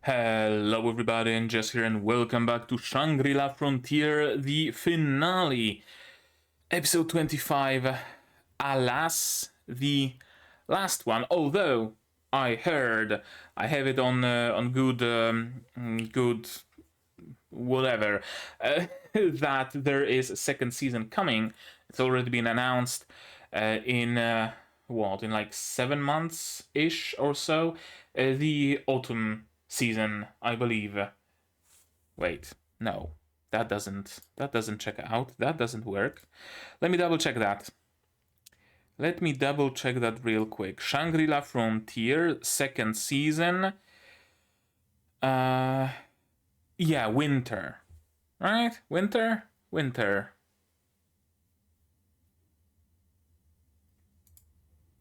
Hello everybody, and Jess here, and welcome back to Shangri-La Frontier, the finale. Episode 25, alas, the last one, although I heard, I have it on good whatever, that there is a second season coming. It's already been announced in like 7 months-ish or so, the autumn season, I believe. Wait, no, that doesn't check out. That doesn't work. Let me double check that. Let me double check that real quick. Shangri-La Frontier, second season. Yeah, winter. Right? Winter? Winter.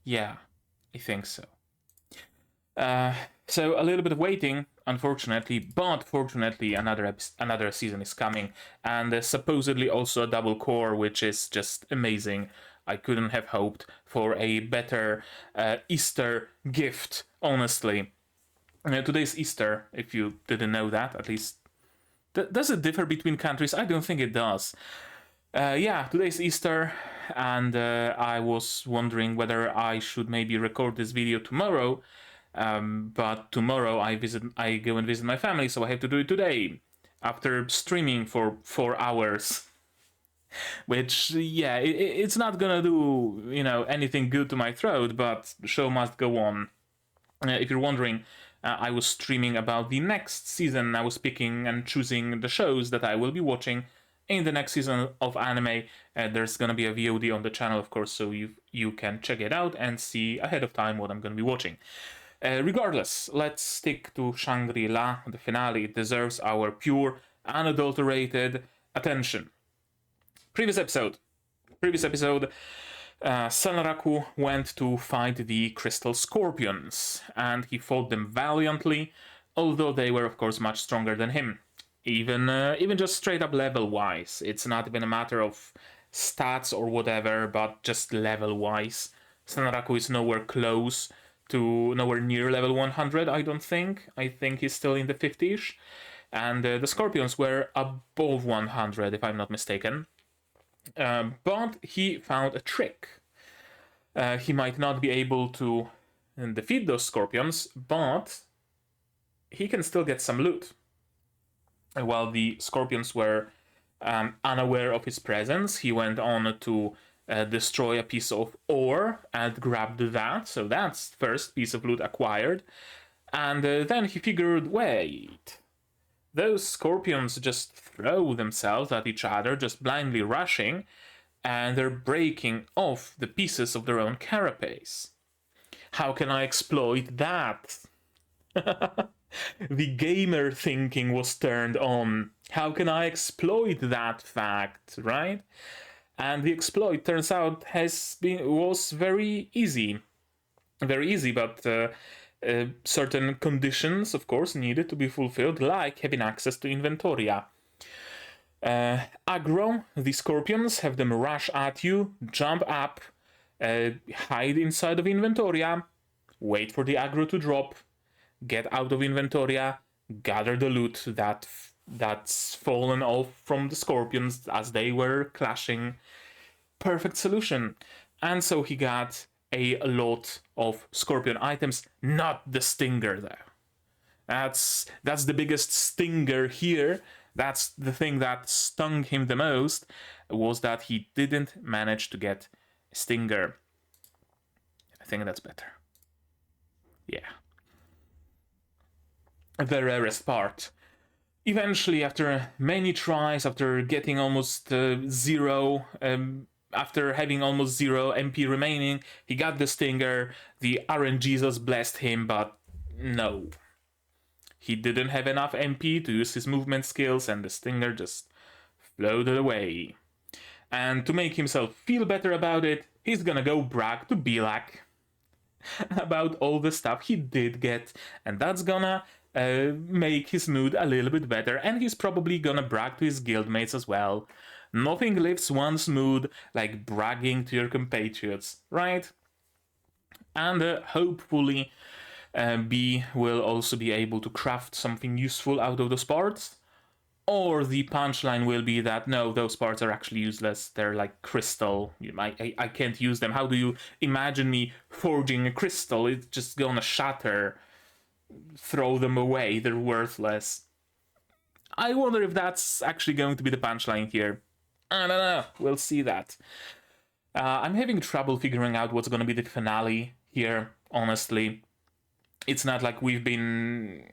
Yeah, I think so. So a little bit of waiting, unfortunately, but fortunately another season is coming, and supposedly also a double core, which is just amazing. I couldn't have hoped for a better Easter gift, honestly. Today's Easter, if you didn't know that, at least. Does it differ between countries? I don't think it does. Yeah, today's Easter, and I was wondering whether I should maybe record this video tomorrow. But tomorrow I go and visit my family, so I have to do it today after streaming for 4 hours. Which, yeah, it's not gonna do, anything good to my throat, but the show must go on. If you're wondering, I was streaming about the next season. I was picking and choosing the shows that I will be watching in the next season of anime. There's gonna be a VOD on the channel, of course, so you can check it out and see ahead of time what I'm gonna be watching. Regardless, let's stick to Shangri-La, the finale. It deserves our pure, unadulterated attention. Previous episode, Sanraku went to fight the Crystal Scorpions, and he fought them valiantly, although they were of course much stronger than him. Even just straight up level-wise. It's not even a matter of stats or whatever, but just level-wise. Sanraku is nowhere near level 100, I don't think. I think he's still in the 50-ish. And the Scorpions were above 100, if I'm not mistaken. But he found a trick. He might not be able to defeat those Scorpions, but he can still get some loot. While the Scorpions were unaware of his presence, he went on to destroy a piece of ore and grabbed that, so that's first piece of loot acquired. And then he figured, wait, those Scorpions just throw themselves at each other, just blindly rushing, and they're breaking off the pieces of their own carapace. How can I exploit that? The gamer thinking was turned on. How can I exploit that fact, right? And the exploit, turns out, was very easy. Very easy, but certain conditions, of course, needed to be fulfilled, like having access to Inventoria. Aggro the Scorpions, have them rush at you, jump up, hide inside of Inventoria, wait for the aggro to drop, get out of Inventoria, gather the loot that's fallen off from the Scorpions as they were clashing. Perfect solution. And so he got a lot of Scorpion items, not the Stinger though. That's the biggest stinger here. That's the thing that stung him the most, was that he didn't manage to get a Stinger. I think that's better. Yeah. The rarest part. Eventually, after many tries, after getting almost zero, after having almost 0 MP remaining, he got the Stinger. The RNGesus blessed him, but no. He didn't have enough MP to use his movement skills, and the Stinger just floated away. And to make himself feel better about it, he's gonna go brag to Bilak about all the stuff he did get, and that's gonna make his mood a little bit better, and he's probably gonna brag to his guildmates as well. Nothing lifts one's mood like bragging to your compatriots, right? And hopefully B will also be able to craft something useful out of those parts. Or the punchline will be that, no, those parts are actually useless. They're like crystal. I can't use them. How do you imagine me forging a crystal? It's just gonna shatter. Throw them away. They're worthless. I wonder if that's actually going to be the punchline here. I don't know. We'll see that. I'm having trouble figuring out what's gonna be the finale here, honestly. It's not like we've been...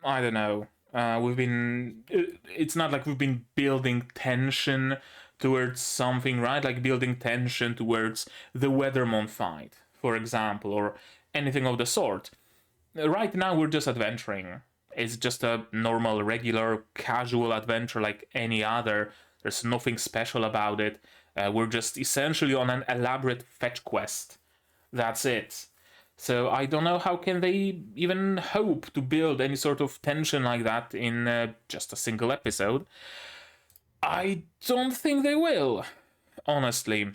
I don't know. It's not like we've been building tension towards something, right? Like building tension towards the Weathermon fight, for example, or anything of the sort. Right now we're just adventuring. It's just a normal, regular, casual adventure like any other. There's nothing special about it. We're just essentially on an elaborate fetch quest. That's it. So I don't know how can they even hope to build any sort of tension like that in just a single episode. I don't think they will, honestly.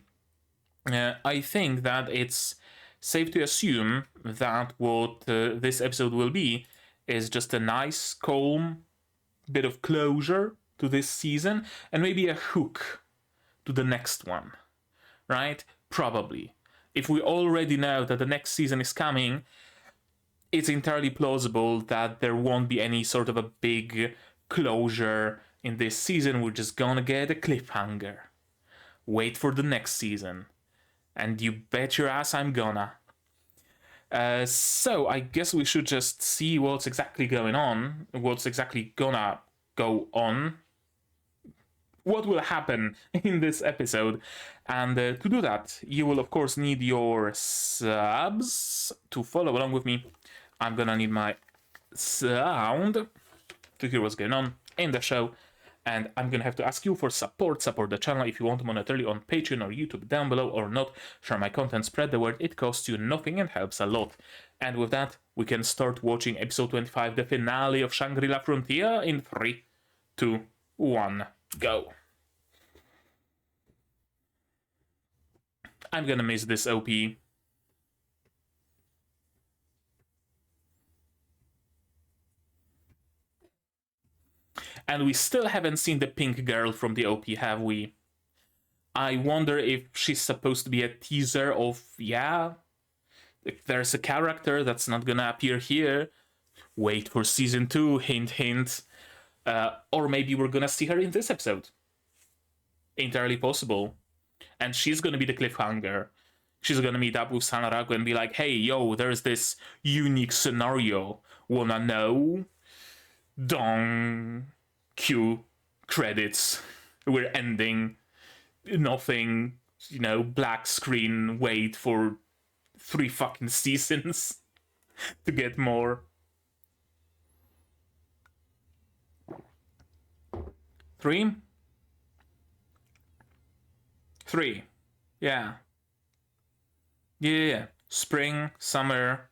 I think that it's safe to assume that what this episode will be is just a nice, calm bit of closure to this season and maybe a hook to the next one, right? Probably. If we already know that the next season is coming, it's entirely plausible that there won't be any sort of a big closure in this season. We're just gonna get a cliffhanger. Wait for the next season. And you bet your ass I'm gonna. So I guess we should just see what's exactly going on. What's exactly gonna go on. What will happen in this episode. And to do that, you will of course need your subs to follow along with me. I'm gonna need my sound to hear what's going on in the show. And I'm gonna have to ask you for support the channel if you want monetarily on Patreon or YouTube down below or not. Share my content, spread the word, it costs you nothing and helps a lot. And with that, we can start watching episode 25, the finale of Shangri-La Frontier in 3, 2, 1, go. I'm gonna miss this OP. And we still haven't seen the pink girl from the OP, have we? I wonder if she's supposed to be a teaser of, yeah, if there's a character that's not gonna appear here, wait for season 2, hint hint. Or maybe we're gonna see her in this episode. Entirely possible. And she's gonna be the cliffhanger. She's gonna meet up with Sanaraku and be like, hey, yo, there's this unique scenario. Wanna know? Dong. Cue. Credits. We're ending. Nothing. You know, black screen. Wait for 3 fucking seasons to get more. 3? 3. Yeah. Yeah. Spring, summer,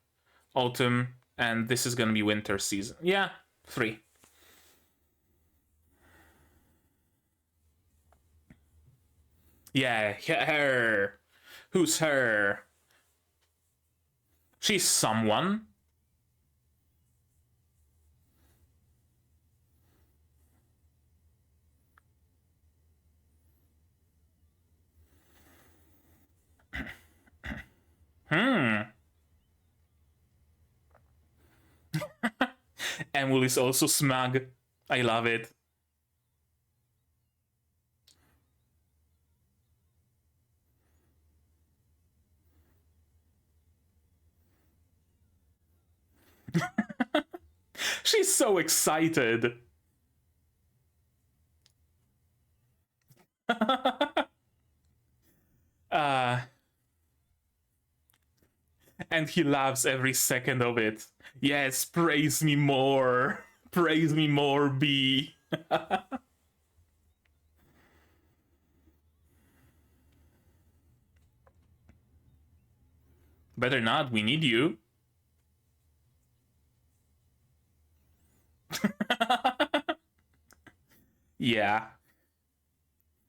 autumn, and this is gonna be winter season. Yeah, 3. Yeah, her. Who's her? She's someone. Emil is also smug. I love it. She's so excited. And he loves every second of it. Yes, praise me more. Praise me more, B. Better not, we need you. Yeah.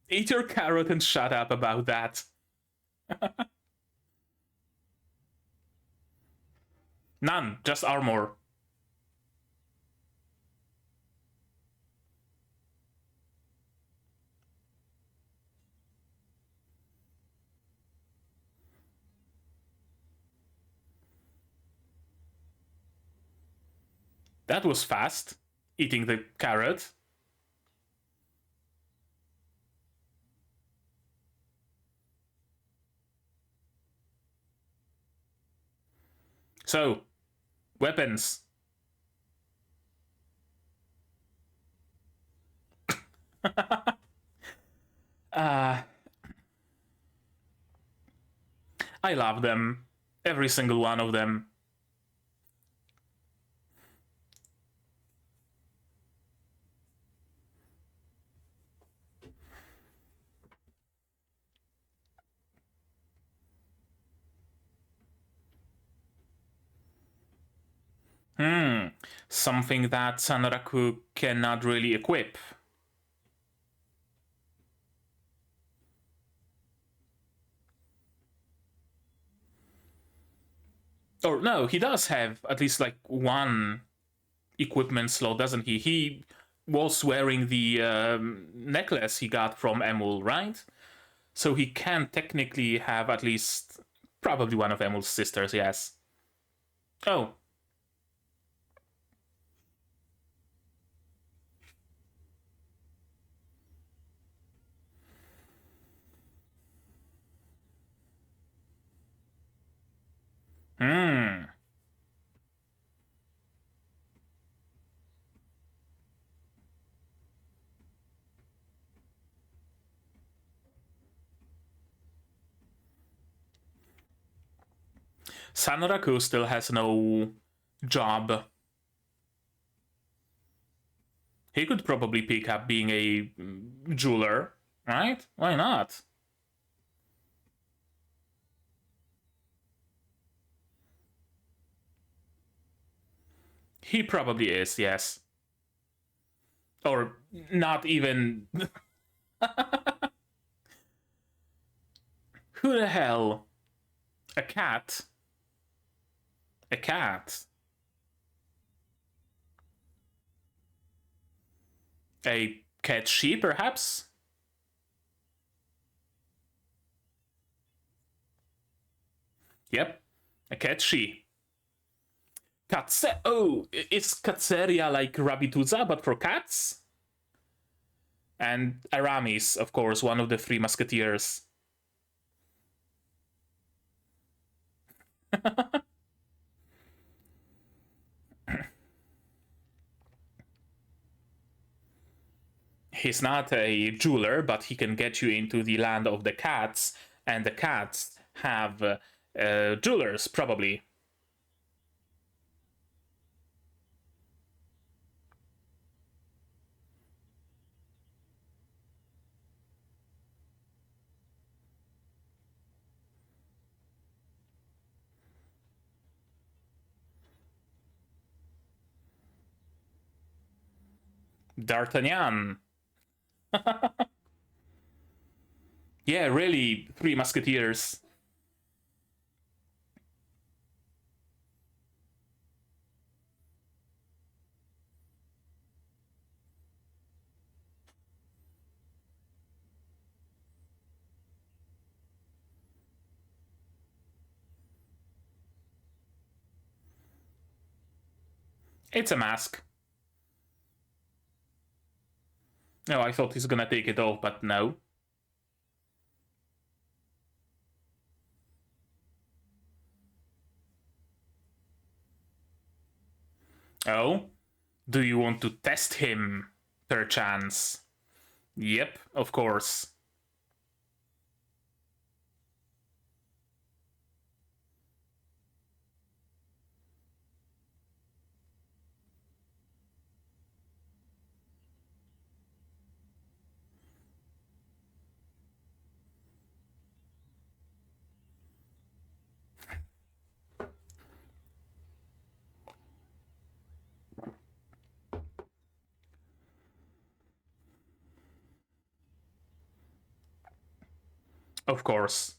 Eat your carrot and shut up about that. None, just armor. That was fast, eating the carrot. So, weapons. I love them. Every single one of them. Something that Sanraku cannot really equip. Or no, he does have at least like one equipment slot, doesn't he? He was wearing the necklace he got from Emul, right? So he can technically have at least probably one of Emul's sisters, yes. Oh. Sanraku still has no job. He could probably pick up being a jeweler, right? Why not? He probably is, yes. Or not even. Who the hell? A cat? A cat? A cat she, perhaps? Yep, a cat she. Katse. Oh, is Katseria like Rabituza, but for cats? And Aramis, of course, one of the three musketeers. He's not a jeweler, but he can get you into the land of the cats, and the cats have jewelers, probably. D'Artagnan. Yeah, really, three musketeers. It's a mask. No, I thought he's gonna take it off, but no. Oh? Do you want to test him, perchance? Yep, of course. Of course.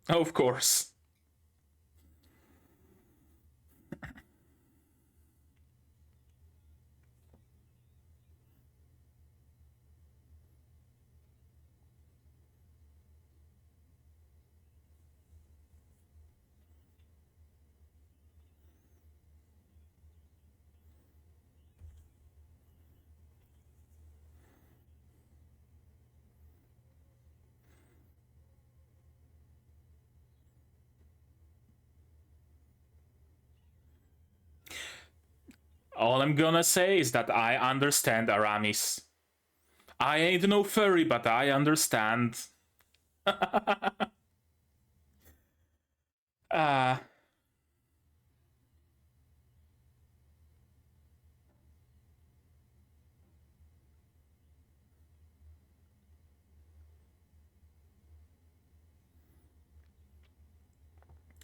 Of course. All I'm gonna say is that I understand Aramis. I ain't no furry, but I understand. uh,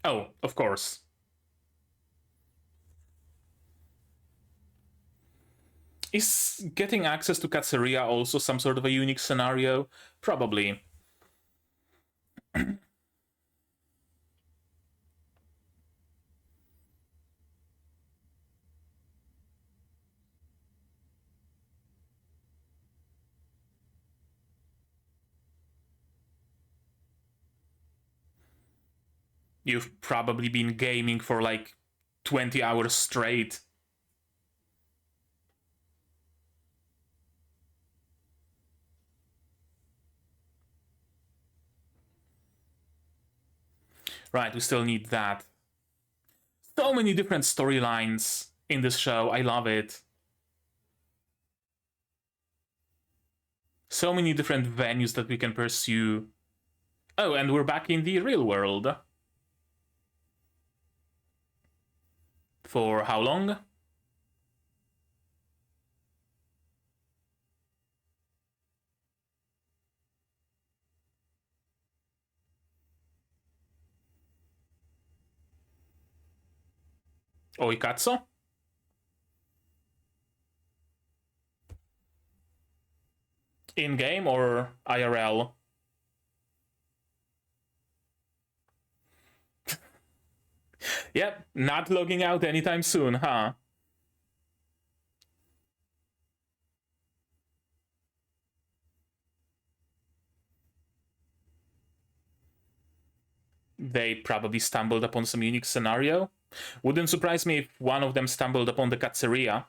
oh, of course. Is getting access to Katsuria also some sort of a unique scenario? Probably. You've probably been gaming for like 20 hours straight. Right, we still need that. So many different storylines in this show. I love it. So many different venues that we can pursue. Oh, and we're back in the real world. For how long? Oikatsu? In-game or IRL? Yep, not logging out anytime soon, huh? They probably stumbled upon some unique scenario. Wouldn't surprise me if one of them stumbled upon the Katsuria.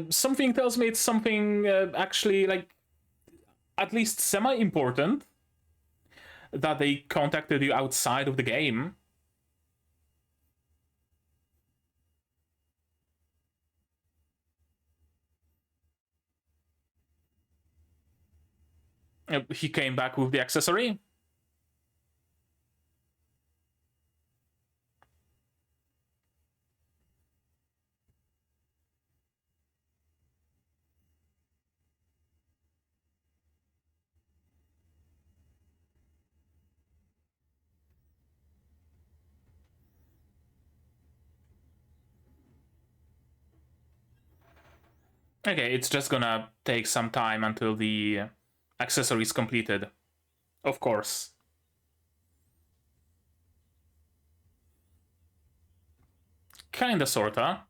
Something tells me it's something actually, like, at least semi-important, that they contacted you outside of the game. He came back with the accessory. Okay, it's just gonna take some time until the accessory is completed. Of course. Kinda, sorta.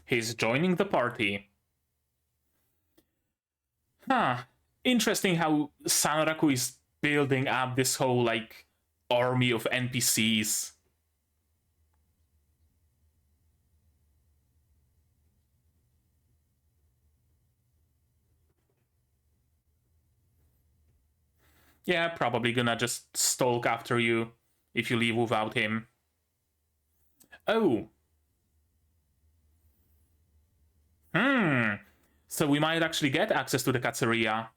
He's joining the party. Huh. Interesting how Sanraku is building up this whole, like, army of NPCs. Yeah, probably gonna just stalk after you if you leave without him. Oh. So we might actually get access to the Katsuria.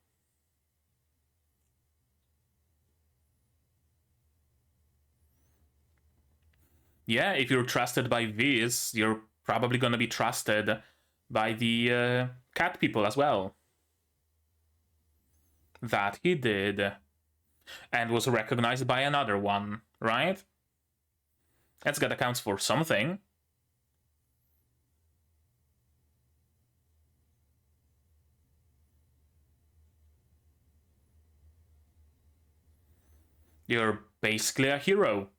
Yeah, if you're trusted by Viz, you're probably gonna be trusted by the cat people as well. That he did. And was recognized by another one, right? That's gotta count for something. You're basically a hero.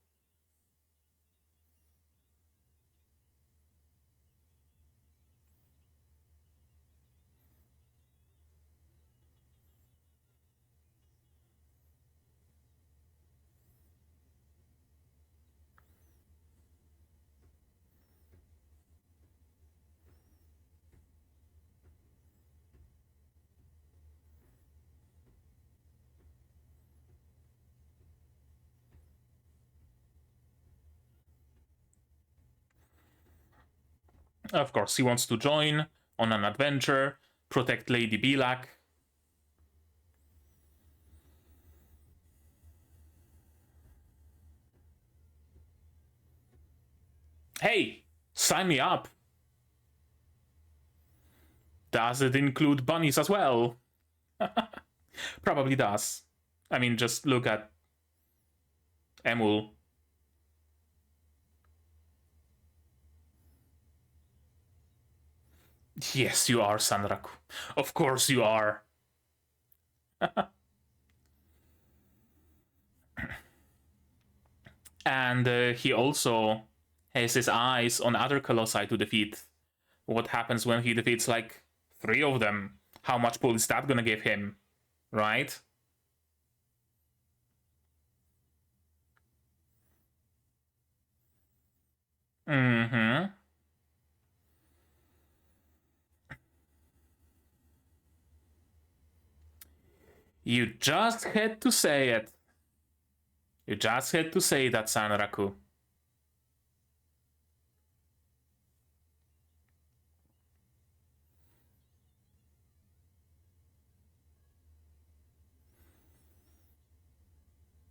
Of course, he wants to join on an adventure, protect Lady Bilak. Hey, sign me up. Does it include bunnies as well? Probably does. I mean, just look at Emul. Yes, you are, Sanraku. Of course you are. And he also has his eyes on other colossi to defeat. What happens when he defeats, like, 3 of them? How much pull is that gonna give him? Right? Mm-hmm. You just had to say it. You just had to say that, Sanraku.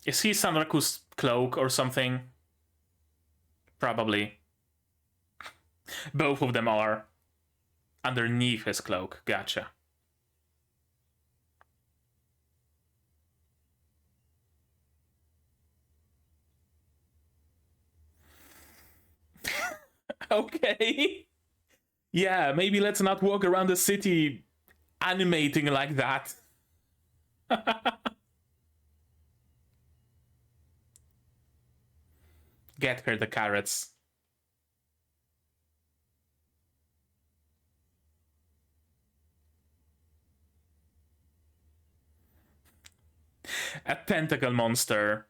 Is he Sanraku's cloak or something? Probably. Both of them are. Underneath his cloak. Gotcha. Okay. Yeah, maybe let's not walk around the city animating like that. Get her the carrots. A tentacle monster.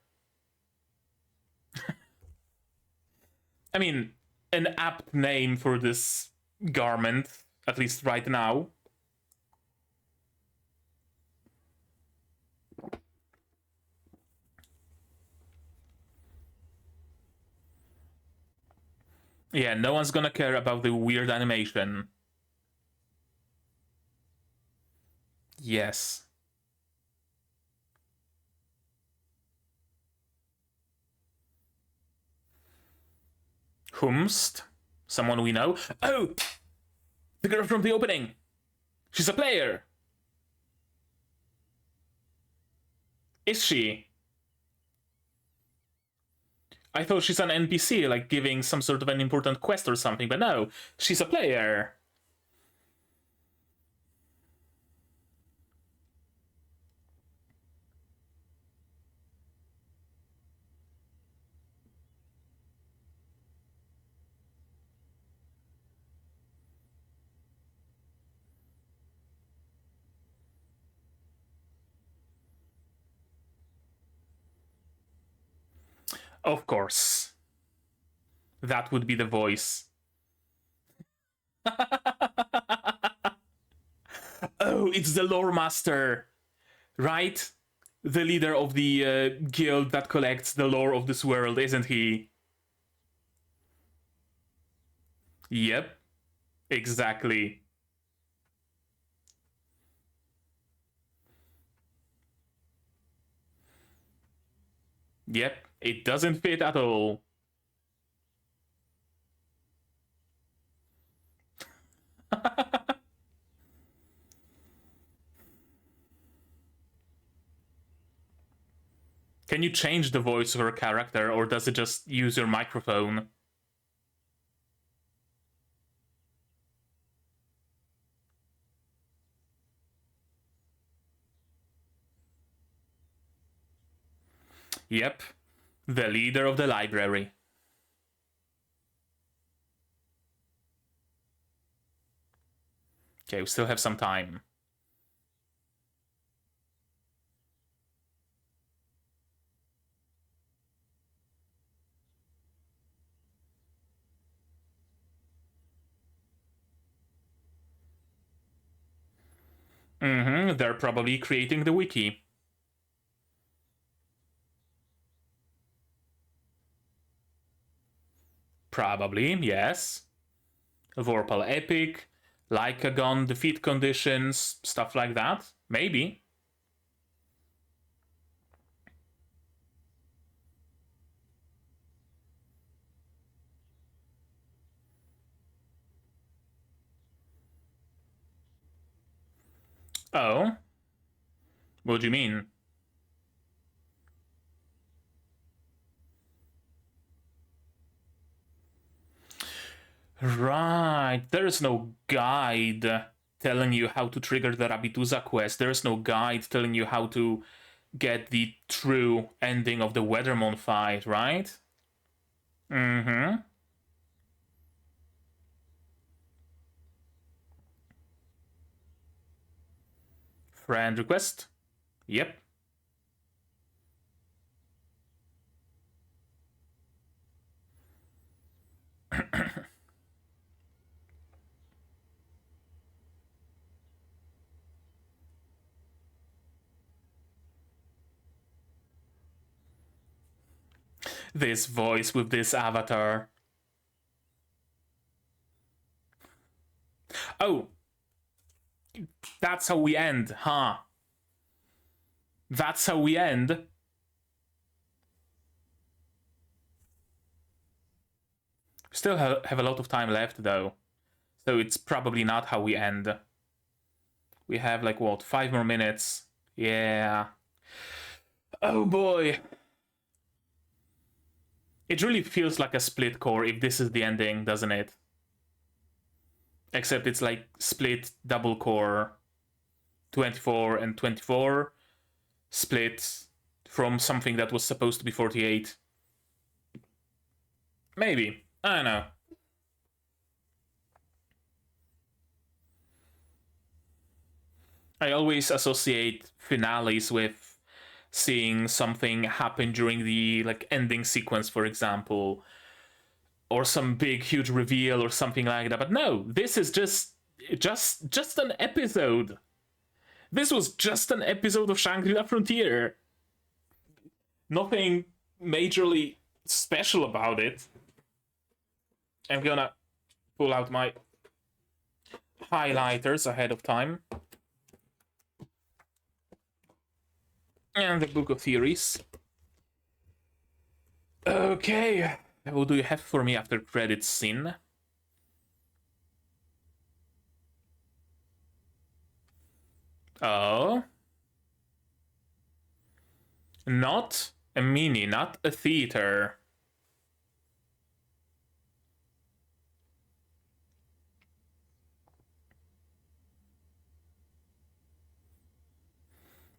I mean, an apt name for this garment, at least right now. Yeah, no one's gonna care about the weird animation. Yes. Whomst? Someone we know? Oh! The girl from the opening! She's a player! Is she? I thought she's an NPC, like giving some sort of an important quest or something, but no, she's a player. Of course. That would be the voice. Oh, it's the lore master, right? The leader of the guild that collects the lore of this world, isn't he? Yep, exactly. Yep, it doesn't fit at all. Can you change the voice of her character, or does it just use your microphone? Yep. The leader of the library. Okay, we still have some time. They're probably creating the wiki. Probably, yes. Vorpal Epic, Lycagon, defeat conditions, stuff like that. Maybe. Oh? What do you mean? Right, there's no guide telling you how to trigger the Rabituza quest. There's no guide telling you how to get the true ending of the Weathermon fight, right? Friend request? Yep. This voice with this avatar. Oh, that's how we end, huh? That's how we end. Still have a lot of time left, though. So it's probably not how we end. We have, like, what, 5 more minutes? Yeah. Oh boy. It really feels like a split core if this is the ending, doesn't it? Except it's like split double core 24 and 24 split from something that was supposed to be 48. Maybe. I don't know. I always associate finales with seeing something happen during the like ending sequence, for example, or some big huge reveal or something like that. But no, this is just an episode. This was just an episode of Shangri-La Frontier. Nothing majorly special about it. I'm gonna pull out my highlighters ahead of time. And the Book of Theories. Okay, what do you have for me after credits scene? Oh. Not a mini, not a theater.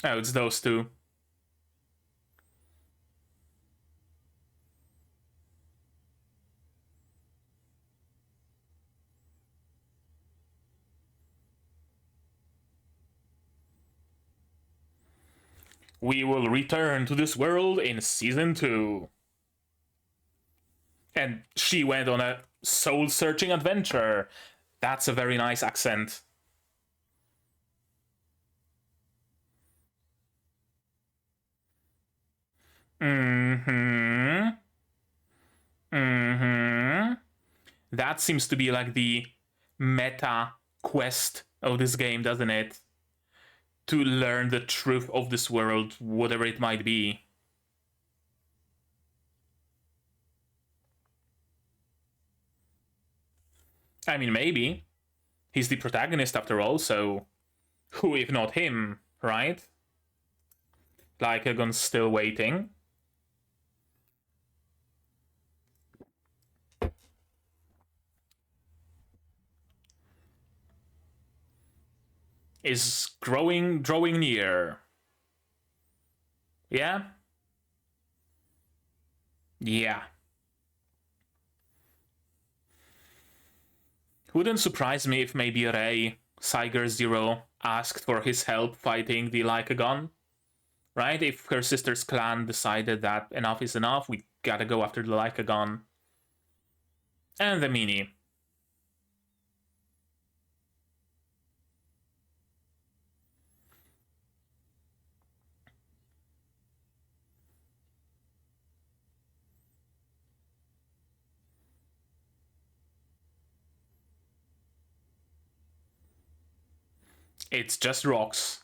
Oh, it's those two. We will return to this world in season 2. And she went on a soul-searching adventure. That's a very nice accent. That seems to be like the meta quest of this game, doesn't it? To learn the truth of this world, whatever it might be. I mean, maybe. He's the protagonist after all, so who if not him, right? Lycagon's still waiting. Is drawing near. Yeah? Yeah. Wouldn't surprise me if maybe Rei, Saiger Zero, asked for his help fighting the Lycagon. Right? If her sister's clan decided that enough is enough, we gotta go after the Lycagon. And the Mini. It's just rocks.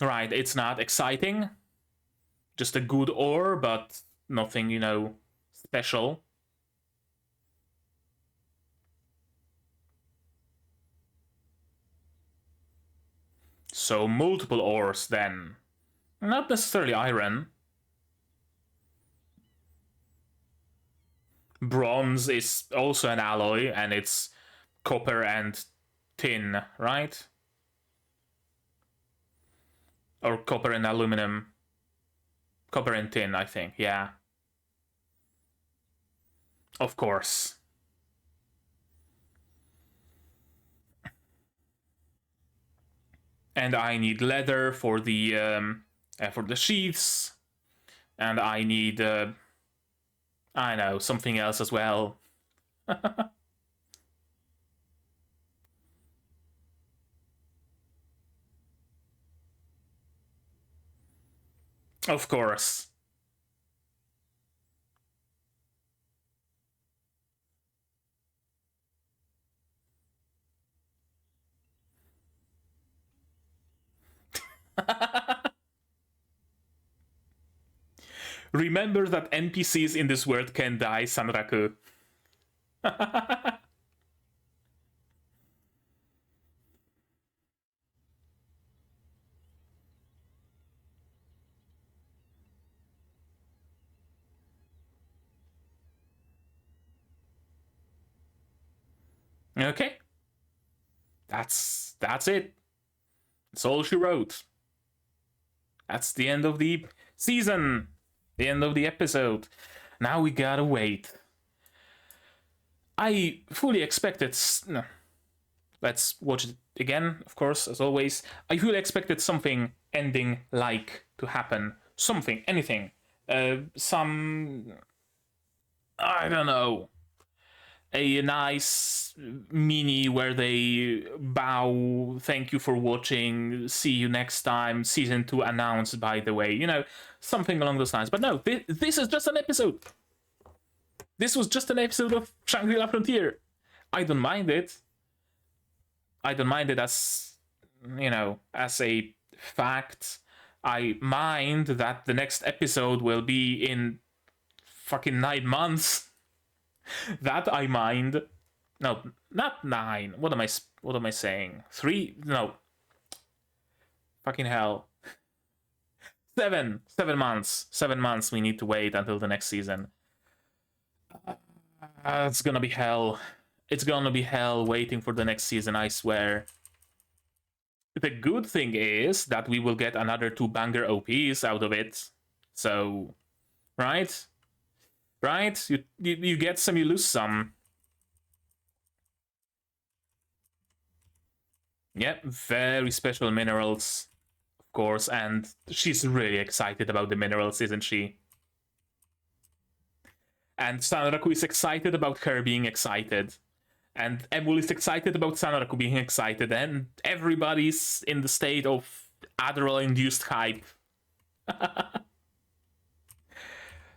Right, it's not exciting. Just a good ore, but nothing, you know, special. So multiple ores then. Not necessarily iron. Bronze is also an alloy, and it's copper and tin, right? Or copper and aluminum. Copper and tin, I think, yeah. Of course. And I need leather for the sheaths. And I need, I know, something else as well. Of course. Remember that NPCs in this world can die, Sanraku. Okay. That's it. That's all she wrote. That's the end of the season. The end of the episode. Now we gotta wait. I fully expected... No. Let's watch it again, of course, as always. I fully expected something ending like to happen. Something, anything. Some... I don't know. A nice mini where they bow, thank you for watching, see you next time, season 2 announced, by the way, you know, something along those lines. But no, this is just an episode. This was just an episode of Shangri-La Frontier. I don't mind it. I don't mind it as, you know, as a fact. I mind that the next episode will be in fucking 9 months. That I mind. No, not 9. What am I saying? 3? No. Fucking hell. 7 months. 7 months we need to wait until the next season. It's gonna be hell. It's gonna be hell waiting for the next season, I swear. The good thing is that we will get another 2 banger OPs out of it. So, right? Right? You get some, you lose some. Yeah, very special minerals, of course, and she's really excited about the minerals, isn't she? And Sanraku is excited about her being excited. And Emul is excited about Sanraku being excited, and everybody's in the state of Adderall-induced hype.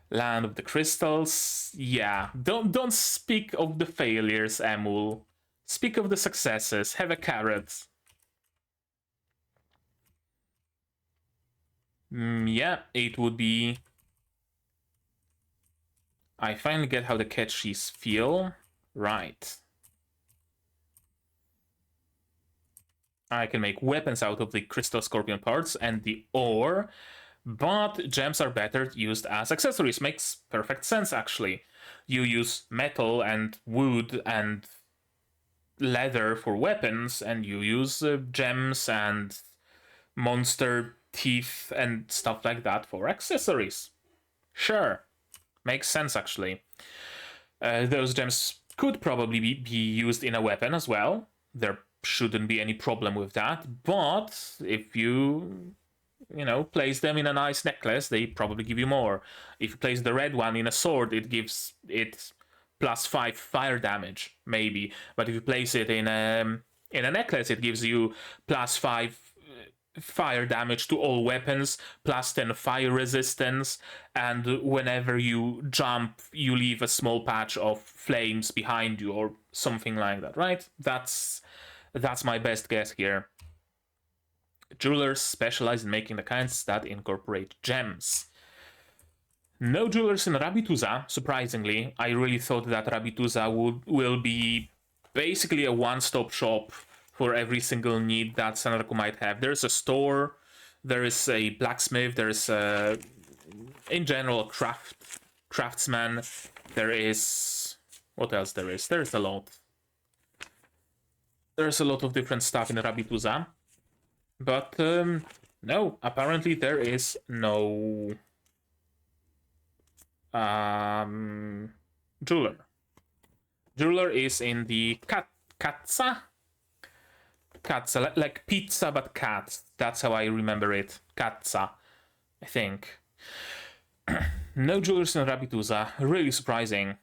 Land of the Crystals. Yeah, don't speak of the failures, Emul. Speak of the successes. Have a carrot. Yeah, it would be... I finally get how the catchies feel. Right. I can make weapons out of the crystal scorpion parts and the ore, but gems are better used as accessories. Makes perfect sense, actually. You use metal and wood and leather for weapons, and you use gems and monster teeth and stuff like that for accessories. Sure, makes sense actually. Those gems could probably be used in a weapon as well. There shouldn't be any problem with that. But if you place them in a nice necklace, they probably give you more. If you place the red one in a sword, it gives it +5 fire damage, maybe. But if you place it in a necklace, it gives you +5 fire damage to all weapons, +10 fire resistance, and whenever you jump, you leave a small patch of flames behind you, or something like that, right? That's my best guess here. Jewelers specialize in making the kinds that incorporate gems. No jewelers in Rabituza, surprisingly. I really thought that Rabituza will be basically a one-stop shop for every single need that Sanraku might have. There's a store, there is a blacksmith, there's in general craftsman, there is... what else there is? There's a lot. There's a lot of different stuff in Rabituza. But no, apparently there is no jeweler. Jeweler is in the Katsa, like pizza but cat. That's how I remember it. Katsa, I think. No jewelers in Rabituza. Really surprising.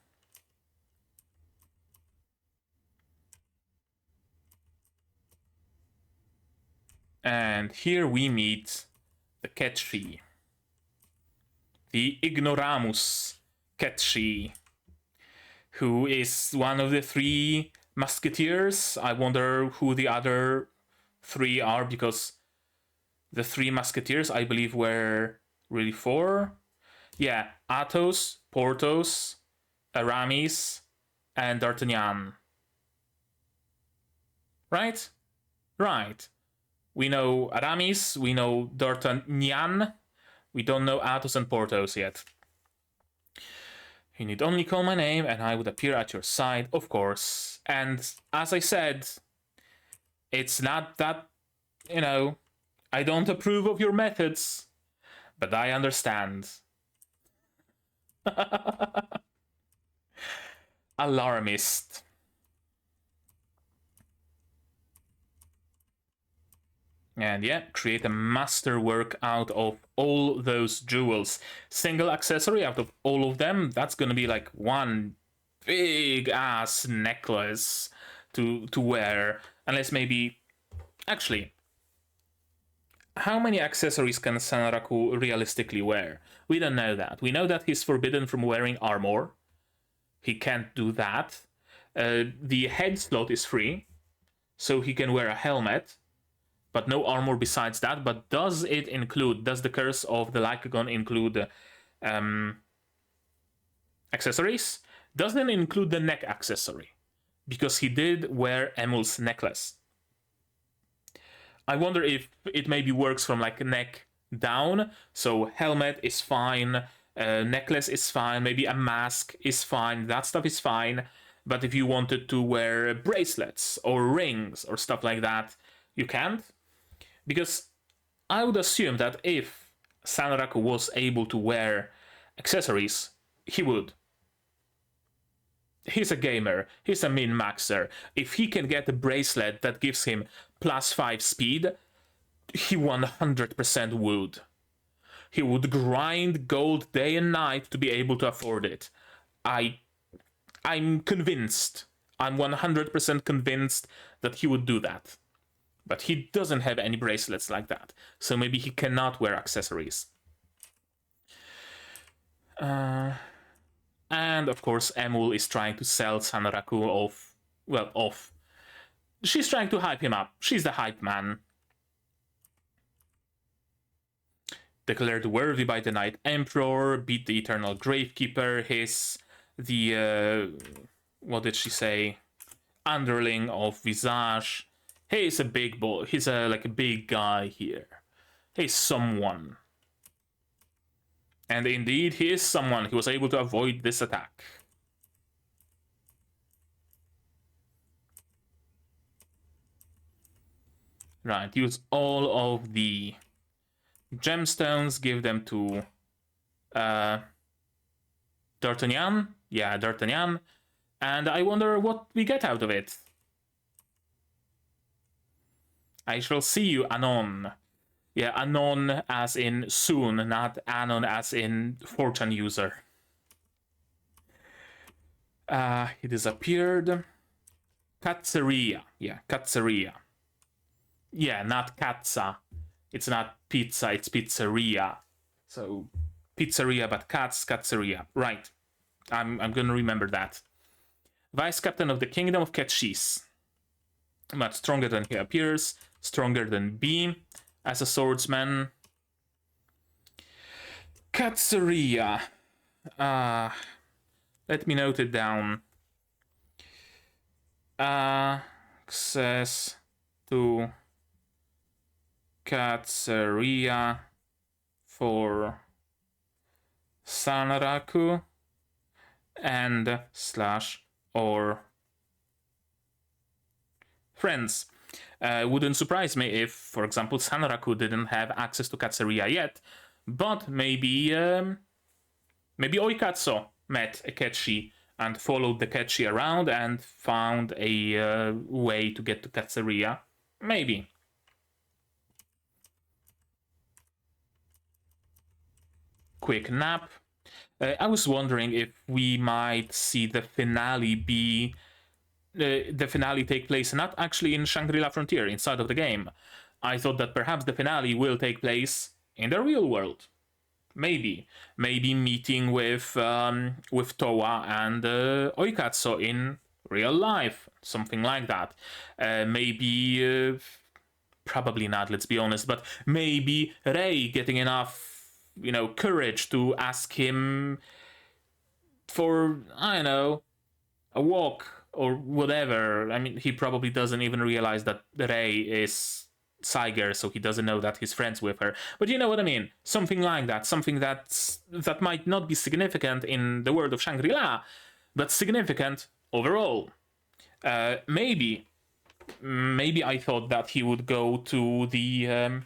And here we meet the Ketchi. The Ignoramus Ketchi, who is one of the 3 musketeers. I wonder who the other 3 are, because the 3 musketeers, I believe, were really 4. Yeah, Athos, Porthos, Aramis, and D'Artagnan. Right? Right. We know Aramis, we know D'Artagnan, we don't know Athos and Porthos yet. You need only call my name and I would appear at your side, of course. And as I said, it's not that, I don't approve of your methods, but I understand. Alarmist. And yeah, create a masterwork out of all those jewels. Single accessory out of all of them, that's gonna be like one big ass necklace to wear. Unless maybe... Actually, how many accessories can Sanraku realistically wear? We don't know that. We know that he's forbidden from wearing armor. He can't do that. The head slot is free, so he can wear a helmet, but no armor besides that. But does the Curse of the Lycagon include accessories? Doesn't include the neck accessory, because he did wear Emul's necklace. I wonder if it maybe works from like neck down, so helmet is fine, necklace is fine, maybe a mask is fine, that stuff is fine, but if you wanted to wear bracelets or rings or stuff like that, you can't. Because I would assume that if Sanraku was able to wear accessories, he would. He's a gamer, he's a min-maxer. If he can get a bracelet that gives him +5 speed, he 100% would. He would grind gold day and night to be able to afford it. I'm convinced. I'm 100% convinced that he would do that. But he doesn't have any bracelets like that, so maybe he cannot wear accessories. And of course, Emul is trying to sell Sanraku off. She's trying to hype him up. She's the hype man. Declared worthy by the Night Emperor, beat the Eternal Gravekeeper, what did she say? Underling of Visage. He's a big boy. He's a big guy here. He's someone. And indeed, he is someone. He was able to avoid this attack. Right, use all of the gemstones, give them to D'Artagnan. Yeah, D'Artagnan. And I wonder what we get out of it. I shall see you anon. Yeah, anon as in soon, not anon as in fortune user. He disappeared. Katzeria. Yeah, Katzeria. Yeah, not Katza. It's not pizza, it's pizzeria. So, pizzeria, but Katzeria. Right. I'm gonna remember that. Vice Captain of the Kingdom of Ketshis. Much stronger than he appears. Stronger than B. As a swordsman. Katzeria. Let me note it down. Access to Katzeria for Sanraku and / or friends. Wouldn't surprise me if, for example, Sanraku didn't have access to Katzeria yet, but maybe Oikatsu met a Ketchi and followed the Ketchi around and found a way to get to Katzeria. Maybe. Quick nap. I was wondering if we might see the finale be... the finale take place not actually in Shangri-La Frontier, inside of the game. I thought that perhaps the finale will take place in the real world. Maybe meeting with Towa and Oikatsu in real life, something like that. Maybe, probably not, let's be honest, but maybe Rei getting enough, courage to ask him for, I don't know, a walk or whatever. I mean, he probably doesn't even realize that Rei is Saiger, so he doesn't know that he's friends with her. But you know what I mean? Something like that. Something that might not be significant in the world of Shangri-La, but significant overall. Maybe I thought that he would go to the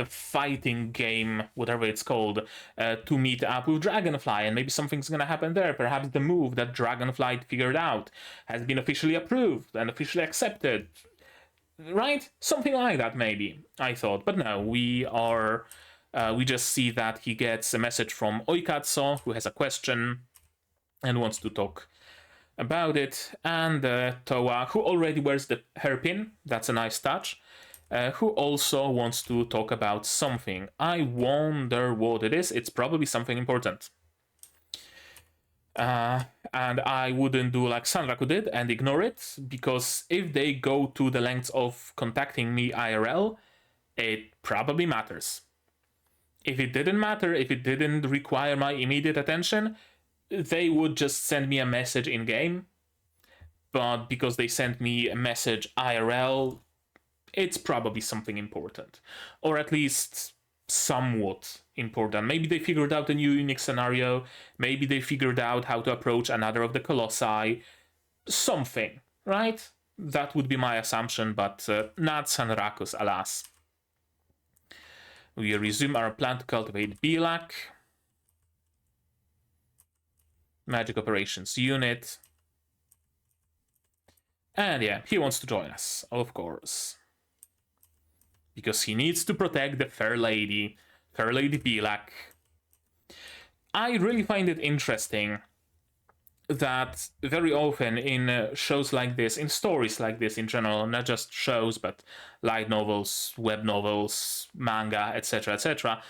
fighting game, whatever it's called, to meet up with Dragonfly, and maybe something's gonna happen there. Perhaps the move that Dragonfly figured out has been officially approved and officially accepted. Right? Something like that, maybe, I thought. But no, we just see that he gets a message from Oikatsu, who has a question and wants to talk about it, and Towa, who already wears the hairpin, that's a nice touch, who also wants to talk about something. I wonder what it is. It's probably something important. And I wouldn't do like Sanraku did and ignore it, because if they go to the lengths of contacting me IRL, it probably matters. If it didn't matter, if it didn't require my immediate attention, they would just send me a message in-game. But because they sent me a message IRL, it's probably something important. Or at least somewhat important. Maybe they figured out a new unique scenario. Maybe they figured out how to approach another of the Colossi. Something, right? That would be my assumption, but not Sanraku's, alas. We resume our plan to cultivate Bilak. Magic Operations Unit. And yeah, he wants to join us, of course. Because he needs to protect the Fair Lady Bilak. I really find it interesting that very often in shows like this, in stories like this in general, not just shows, but light novels, web novels, manga, etc., etc.,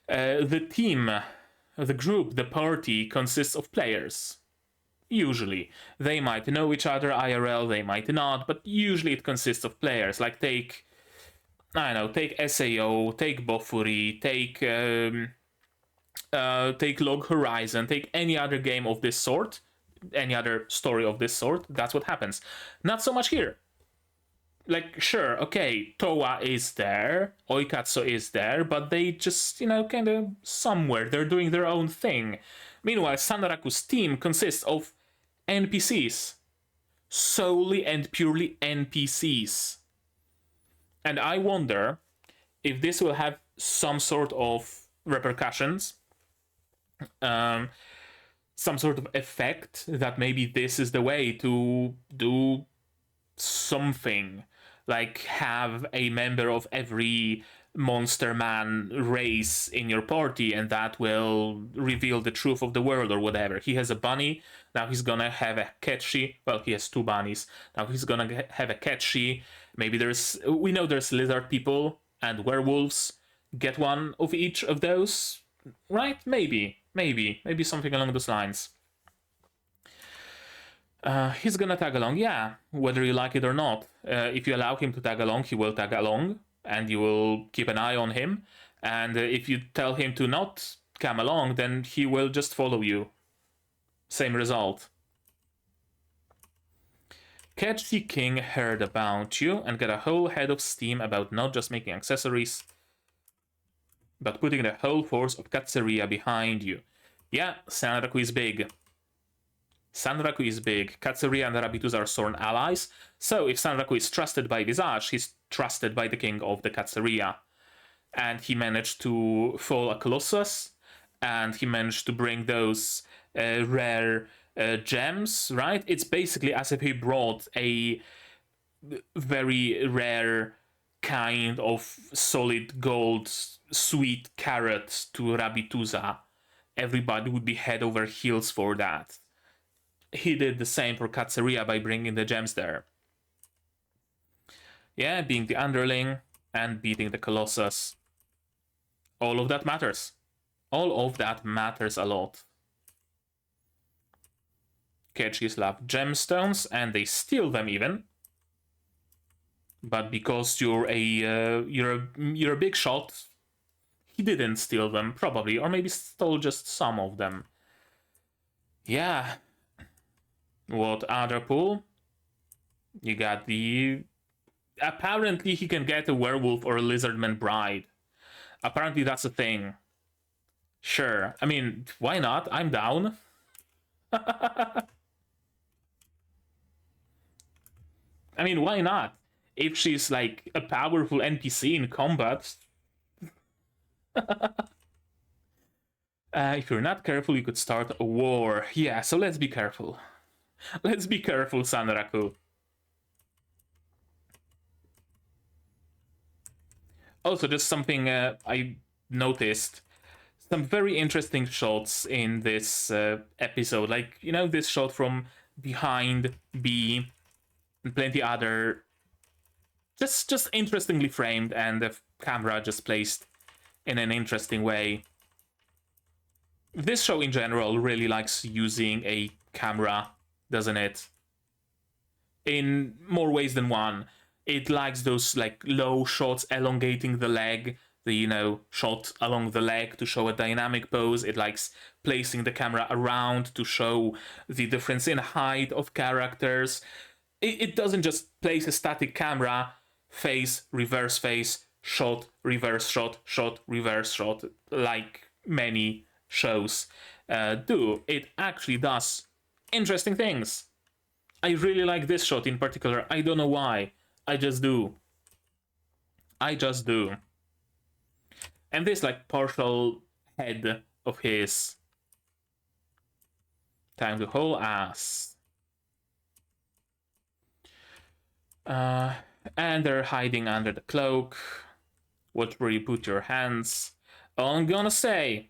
the team, the group, the party consists of players. Usually. They might know each other IRL, they might not, but usually it consists of players. Like take SAO, take Bofuri, take Log Horizon, take any other game of this sort, any other story of this sort. That's what happens. Not so much here. Like, sure, okay, Towa is there, Oikatsu is there, but they just, kind of somewhere, they're doing their own thing. Meanwhile, Sanraku's team consists of NPCs. Solely and purely NPCs. And I wonder if this will have some sort of repercussions, some sort of effect that maybe this is the way to do something, like have a member of every monster man race in your party, and that will reveal the truth of the world or whatever. He has a bunny, now he's gonna have a catchy, well, he has two bunnies, now he's gonna have a catchy. Maybe we know there's lizard people and werewolves. Get one of each of those, right? Maybe something along those lines. He's gonna tag along, yeah, whether you like it or not. If you allow him to tag along, he will tag along, and you will keep an eye on him. And if you tell him to not come along, then he will just follow you. Same result. Catchy King heard about you and got a whole head of steam about not just making accessories, but putting the whole force of Katsuria behind you. Yeah, Sanraku is big. Sanraku is big. Katsuria and Rabbitoos are sworn allies, so if Sanraku is trusted by Visage, he's trusted by the king of the Katsuria. And he managed to fall a Colossus, and he managed to bring those rare gems, right? It's basically as if he brought a very rare kind of solid gold sweet carrot to Rabbitooza. Everybody would be head over heels for that. He did the same for Katsuria by bringing the gems there. Yeah, being the underling and beating the Colossus. All of that matters. All of that matters a lot. Catchies love gemstones, and they steal them even. But because you're a big shot, he didn't steal them, probably, or maybe stole just some of them. Yeah. What other pull? You got the... Apparently he can get a werewolf or a lizardman bride. Apparently that's a thing. Sure. I mean, why not? I'm down. I mean, why not? If she's like a powerful NPC in combat. If you're not careful, you could start a war. Yeah, so let's be careful. Let's be careful, Sanraku. Also, just something I noticed. Some very interesting shots in this episode. Like, you know, this shot from behind B and plenty other... Just interestingly framed, and the camera just placed in an interesting way. This show in general really likes using a camera, doesn't it? In more ways than one. It likes those like low shots elongating the leg, the, you know, shot along the leg to show a dynamic pose. It likes placing the camera around to show the difference in height of characters. It doesn't just place a static camera, face, reverse face, shot, reverse shot, shot, reverse shot, like many shows do. It actually does interesting things. I really like this shot in particular. I don't know why. I just do. I just do. And this like partial head of his. Time to whole ass. And they're hiding under the cloak. Watch where you put your hands. All I'm gonna say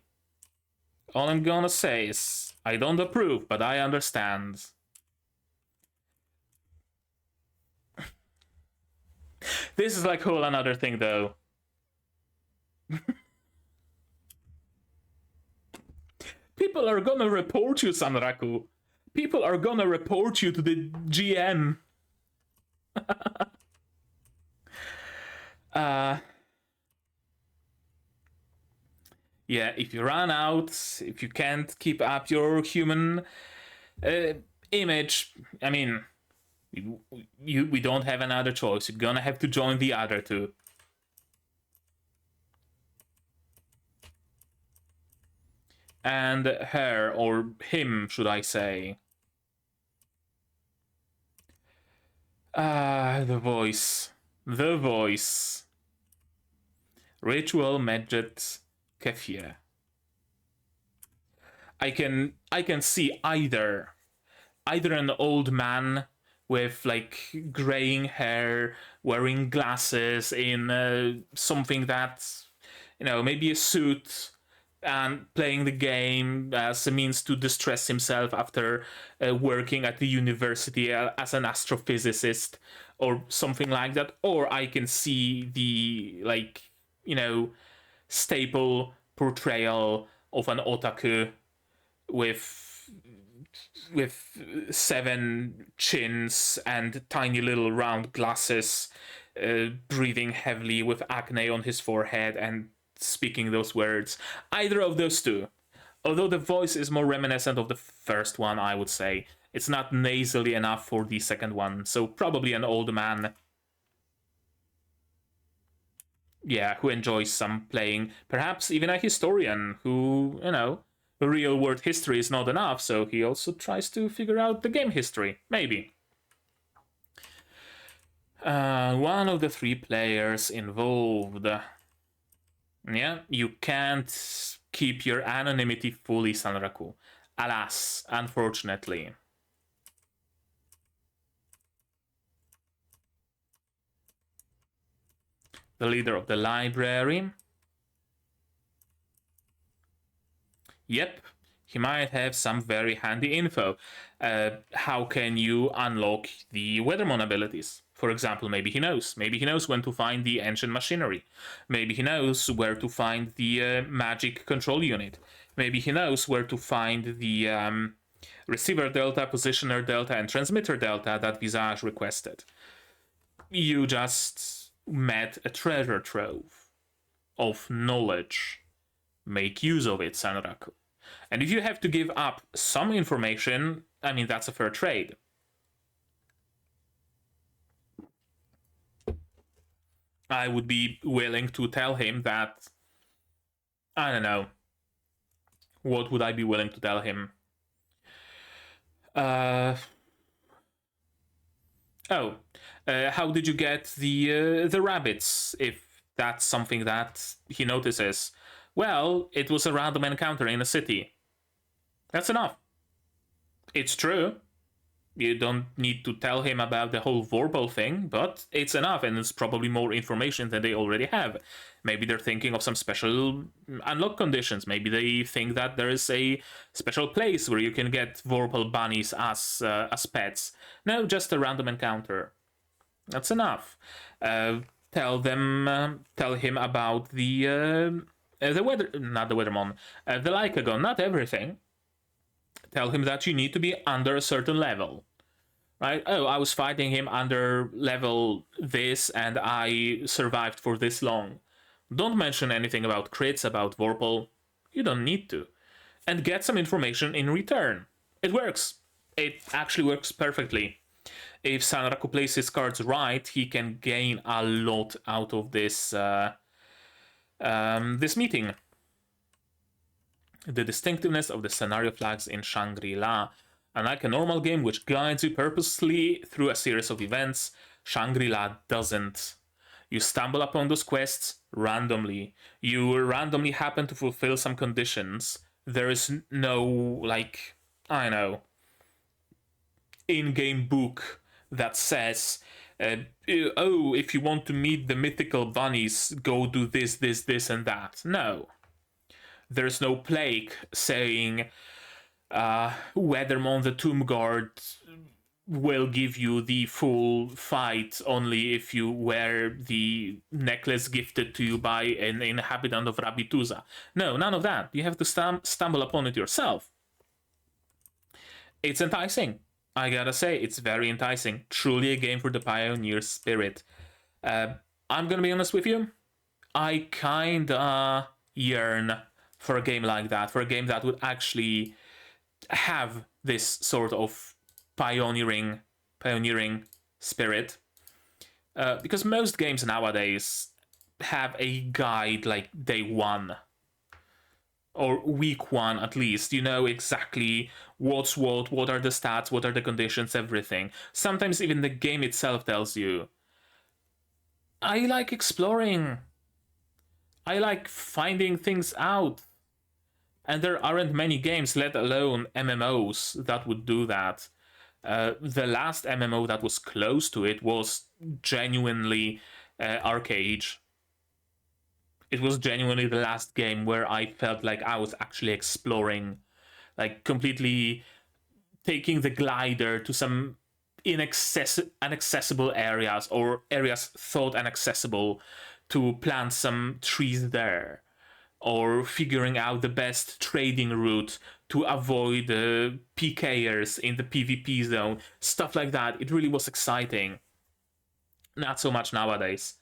is, I don't approve, but I understand. This is like whole another thing, though. People are gonna report you, Sanraku. People are gonna report you to the GM. Yeah, if you run out, if you can't keep up your human image, I mean, we don't have another choice. You're gonna have to join the other two. And her, or him, should I say. The voice. The voice. Ritual Medjet Kefir. I can see either an old man with like graying hair, wearing glasses, in something that's, maybe a suit, and playing the game as a means to distress himself after working at the university as an astrophysicist or something like that. Or I can see the, like, staple portrayal of an otaku with 7 chins and tiny little round glasses, breathing heavily with acne on his forehead and speaking those words. Either of those two. Although the voice is more reminiscent of the first one, I would say. It's not nasally enough for the second one, so probably an old man. Yeah, who enjoys some playing. Perhaps even a historian who, real world history is not enough, so he also tries to figure out the game history. Maybe. One of the 3 players involved. Yeah, you can't keep your anonymity fully, Sanraku. Alas, unfortunately. The leader of the library. Yep, he might have some very handy info. How can you unlock the Weathermon abilities? For example, maybe he knows. Maybe he knows when to find the ancient machinery. Maybe he knows where to find the magic control unit. Maybe he knows where to find the receiver delta, positioner delta, and transmitter delta that Visage requested. You just met a treasure trove of knowledge. Make use of it, Sanraku. And if you have to give up some information, I mean, that's a fair trade. I would be willing to tell him that, I don't know. What would I be willing to tell him? How did you get the rabbits, if that's something that he notices? Well, it was a random encounter in a city. That's enough. It's true. You don't need to tell him about the whole Vorpal thing, but it's enough, and it's probably more information than they already have. Maybe they're thinking of some special unlock conditions. Maybe they think that there is a special place where you can get Vorpal bunnies as pets. No, just a random encounter. That's enough. Tell him about the Weathermon, the Lycagon, not everything. Tell him that you need to be under a certain level. Right? Oh, I was fighting him under level this, and I survived for this long. Don't mention anything about crits, about Vorpal. You don't need to. And get some information in return. It works. It actually works perfectly. If Sanraku plays his cards right, he can gain a lot out of this this meeting. The distinctiveness of the scenario flags in Shangri-La. Unlike a normal game which guides you purposely through a series of events, Shangri-La doesn't. You stumble upon those quests randomly. You randomly happen to fulfill some conditions. There is no, like, I don't know, in-game book that says, oh, if you want to meet the mythical bunnies, go do this, this, this, and that. No. There's no plague saying, Weathermon the Tomb Guard will give you the full fight only if you wear the necklace gifted to you by an inhabitant of Rabituza. No, none of that. You have to stumble upon it yourself. It's enticing. I gotta say, it's very enticing. Truly a game for the pioneer spirit. I'm gonna be honest with you. I kinda yearn for a game like that, for a game that would actually have this sort of pioneering spirit. Because most games nowadays have a guide like day one. Or week one at least. You know exactly what's what are the stats, what are the conditions, everything. Sometimes even the game itself tells you. I like exploring. I like finding things out. And there aren't many games, let alone MMOs, that would do that. The last MMO that was close to it was genuinely Arcade. It was genuinely the last game where I felt like I was actually exploring, like completely taking the glider to some inaccessible areas, or areas thought inaccessible, to plant some trees there, or figuring out the best trading route to avoid PKers in the PvP zone, stuff like that. It really was exciting. Not so much nowadays.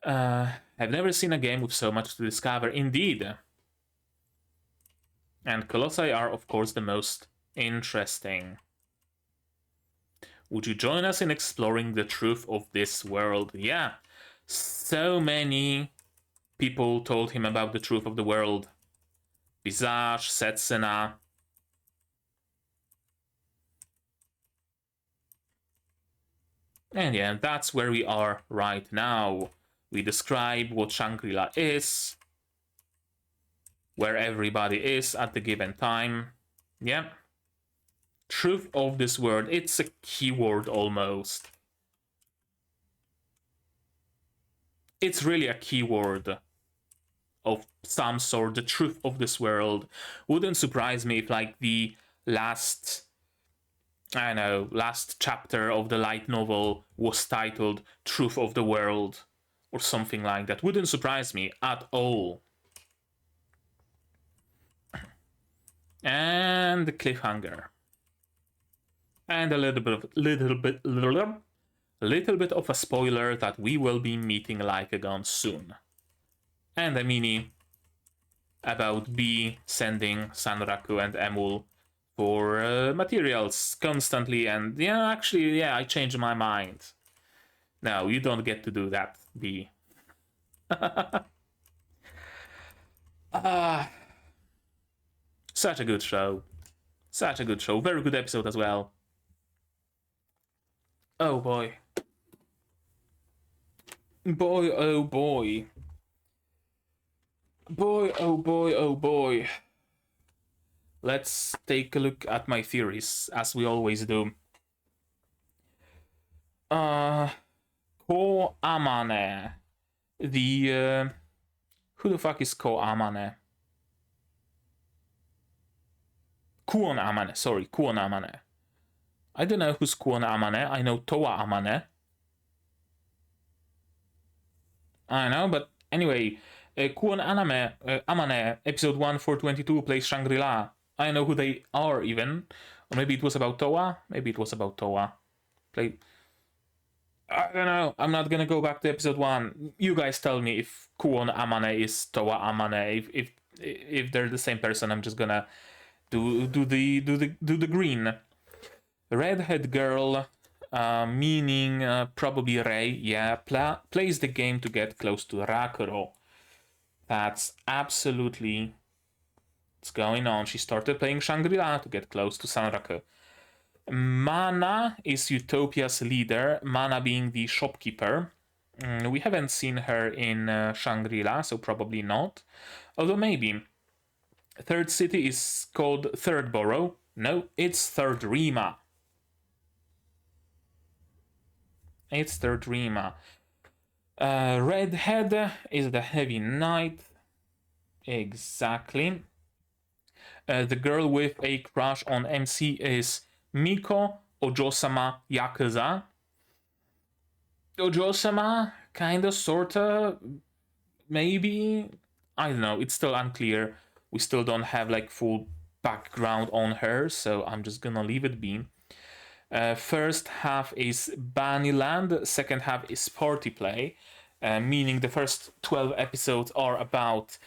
I've never seen a game with so much to discover, indeed. And Colossi are, of course, the most interesting. Would you join us in exploring the truth of this world? Yeah, so many people told him about the truth of the world. Visage, Setsuna. And yeah, that's where we are right now. We describe what Shangri-La is, where everybody is at the given time. Yeah. Truth of this world, it's a keyword almost. It's really a keyword of some sort, the truth of this world. Wouldn't surprise me if, like, the last chapter of the light novel was titled Truth of the World, or something like that. Wouldn't surprise me at all. And the cliffhanger. And a little bit of a spoiler that we will be meeting Lycagon soon. And a mini about B sending Sanraku and Emul for materials constantly, and I changed my mind. No, you don't get to do that, B. Such a good show. Such a good show. Very good episode as well. Oh boy. Boy, oh boy. Boy, oh boy, oh boy. Let's take a look at my theories, as we always do. Ko Amane. Who the fuck is Ko Amane? Kuon Amane, sorry, Kuon Amane. I don't know who's Kuon Amane. I know Towa Amane. I know, but anyway, Kuon Amane, episode 1 422, plays Shangri-La. I know who they are, even. Or maybe it was about Towa? Maybe it was about Towa. I don't know. I'm not gonna go back to episode 1. You guys tell me if Kuon Amane is Towa Amane. If they're the same person, I'm just gonna do the green. Redhead girl, meaning probably Rei, yeah, plays the game to get close to Rakuro. That's absolutely what's going on. She started playing Shangri-La to get close to Sanraku. Mana is Utopia's leader, Mana being the shopkeeper. We haven't seen her in Shangri-La, so probably not. Although maybe. Third city is called Third Borough. No, it's Third Rima. It's Third Rima. Redhead is the heavy knight. Exactly. The girl with a crush on MC is Miko Ojo-sama Yakuza. Ojo-sama, kinda, sorta, maybe. I don't know, it's still unclear. We still don't have like full background on her, so I'm just gonna leave it be. First half is Bannyland, second half is Party Play, meaning the first 12 episodes are about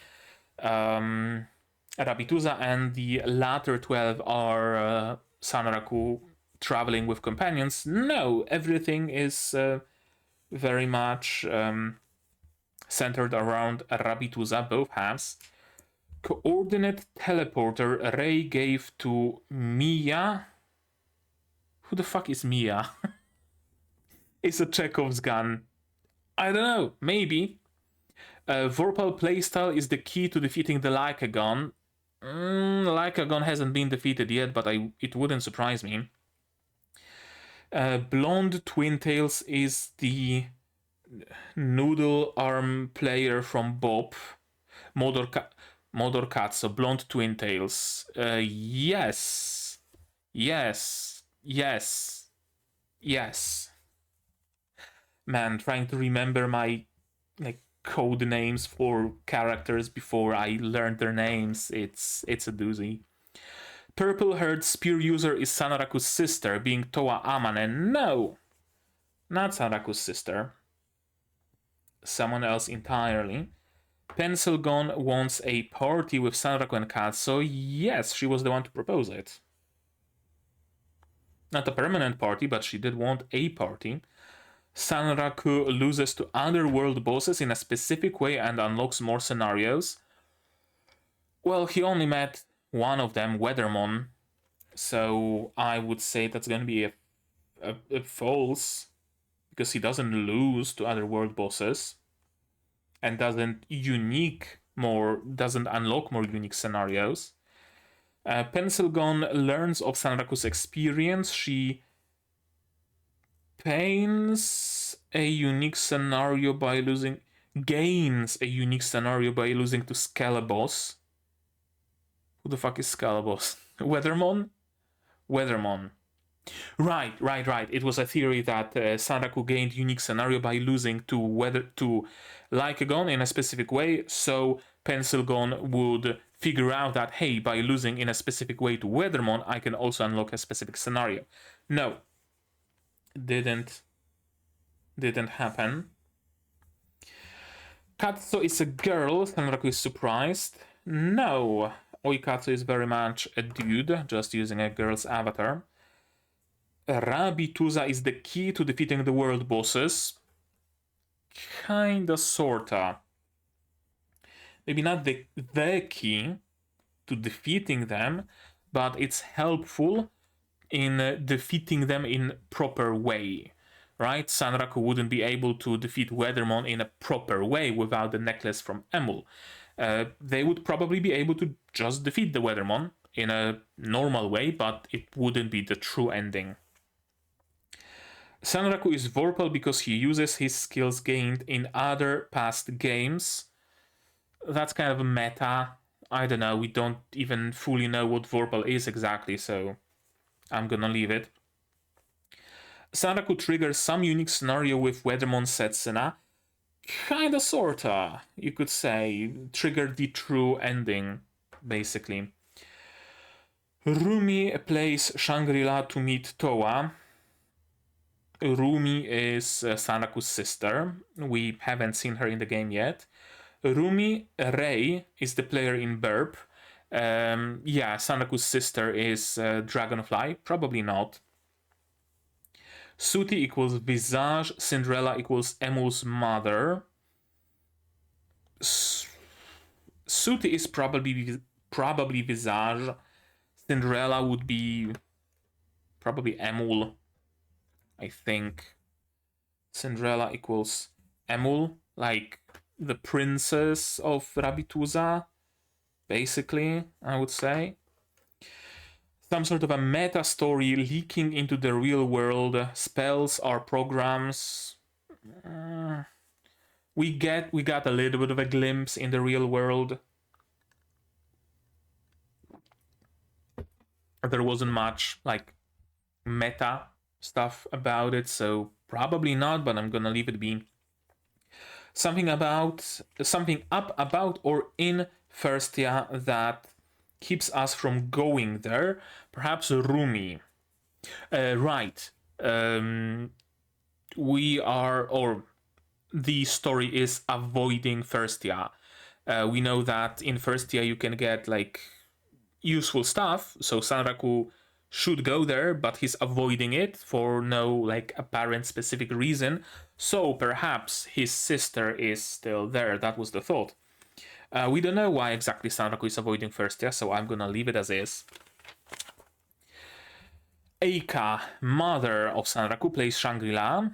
Rabituza, and the latter 12 are Sanraku traveling with companions. No, everything is very much centered around Rabituza, both halves. Coordinate teleporter Rei gave to Mia. Who the fuck is Mia? It's a Chekhov's gun. I don't know, maybe. Vorpal playstyle is the key to defeating the Lycagon. Lycagon hasn't been defeated yet, but it wouldn't surprise me. Blonde Twintails is the noodle arm player from Bob. Modor so Blonde Twintails. Yes. Yes. Yes. Yes. Man, trying to remember my code names for characters before I learned their names, it's a doozy. Purple Herd Spear user is Sanraku's sister, being Towa Amane. No! Not Sanraku's sister. Someone else entirely. Pencil Gun wants a party with Sanraku and Katsu. Yes, she was the one to propose it. Not a permanent party, but she did want a party. Sanraku loses to underworld bosses in a specific way and unlocks more scenarios. Well, he only met one of them, Weathermon, so I would say that's going to be a false, because he doesn't lose to underworld bosses and doesn't unlock more unique scenarios. Pencil Gun learns of Sanraku's experience. She gains a unique scenario by losing to Scalabos. Who the fuck is Scalabos? Weathermon? Right. It was a theory that Sanraku gained unique scenario by losing to Lycagon in a specific way, so Pencil Gun would figure out that, hey, by losing in a specific way to Weathermon, I can also unlock a specific scenario. No. Didn't happen. Katsu is a girl. Sanraku is surprised. No. Oikatsu is very much a dude, just using a girl's avatar. Rabituza is the key to defeating the world bosses. Kinda, sorta. Maybe not the key to defeating them, but it's helpful in defeating them in proper way, right? Sanraku wouldn't be able to defeat Weathermon in a proper way without the necklace from Emul. They would probably be able to just defeat the Weathermon in a normal way, but it wouldn't be the true ending. Sanraku is Vorpal because he uses his skills gained in other past games. That's kind of a meta. I don't know, we don't even fully know what Vorpal is exactly, so I'm gonna leave it. Sanraku triggers some unique scenario with Weathermon Setsuna. Kinda, sorta, you could say. Trigger the true ending, basically. Rumi plays Shangri-La to meet Towa. Rumi is Sanraku's sister. We haven't seen her in the game yet. Rumi Rei is the player in Burp. Yeah, Sanraku's sister is Dragonfly. Probably not. Suti equals Visage. Cinderella equals Emul's mother. Suti is probably Visage. Cinderella would be probably Emul, I think. Cinderella equals Emul, like the princess of Rabituza, basically, I would say. Some sort of a meta story leaking into the real world. Spells or programs. We got a little bit of a glimpse in the real world. There wasn't much like meta stuff about it, so probably not, but I'm gonna leave it be. Something up about or in Firstia that keeps us from going there. Perhaps Rumi. Right. The story is avoiding Firstia. We know that in Firstia you can get like useful stuff, so Sanraku should go there, but he's avoiding it for no like apparent specific reason. So perhaps his sister is still there. That was the thought. We don't know why exactly Sanraku is avoiding Firstia, so I'm gonna leave it as is. Eika, mother of Sanraku, plays Shangri-La.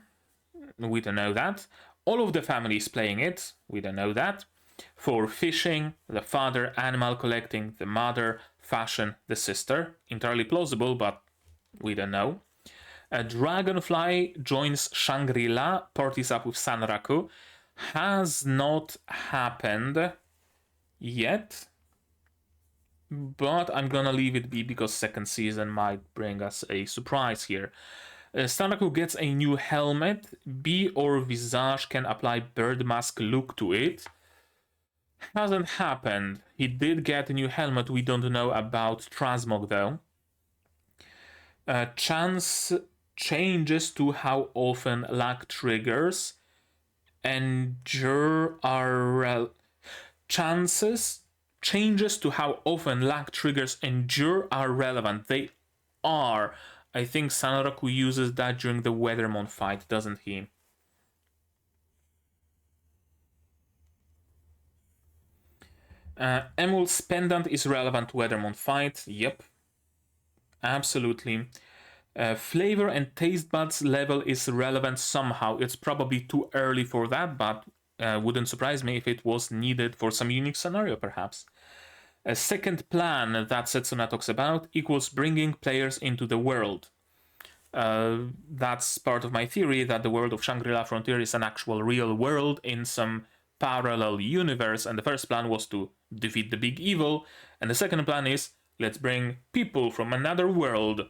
We don't know that. all of the family is playing it, we don't know that. For fishing, the father, animal collecting, the mother, fashion, the sister. Entirely plausible, but we don't know. A Dragonfly joins Shangri-La, parties up with Sanraku. Has not happened yet, but I'm gonna leave it be because second season might bring us a surprise here. Sanraku gets a new helmet. B or Visage can apply bird mask look to it. Hasn't happened. He did get a new helmet. We don't know about Transmog though. Chance changes to how often luck triggers endure are chances changes to how often luck triggers endure are relevant. They are. I think Sanraku uses that during the Weathermon fight, doesn't he? Emul's pendant is relevant to Weathermon fight. Yep. Absolutely. Flavor and taste buds level is relevant somehow. It's probably too early for that, but wouldn't surprise me if it was needed for some unique scenario, perhaps. A second plan that Setsuna talks about equals bringing players into the world. That's part of my theory that the world of Shangri-La Frontier is an actual real world in some parallel universe, and the first plan was to defeat the big evil, and the second plan is let's bring people from another world.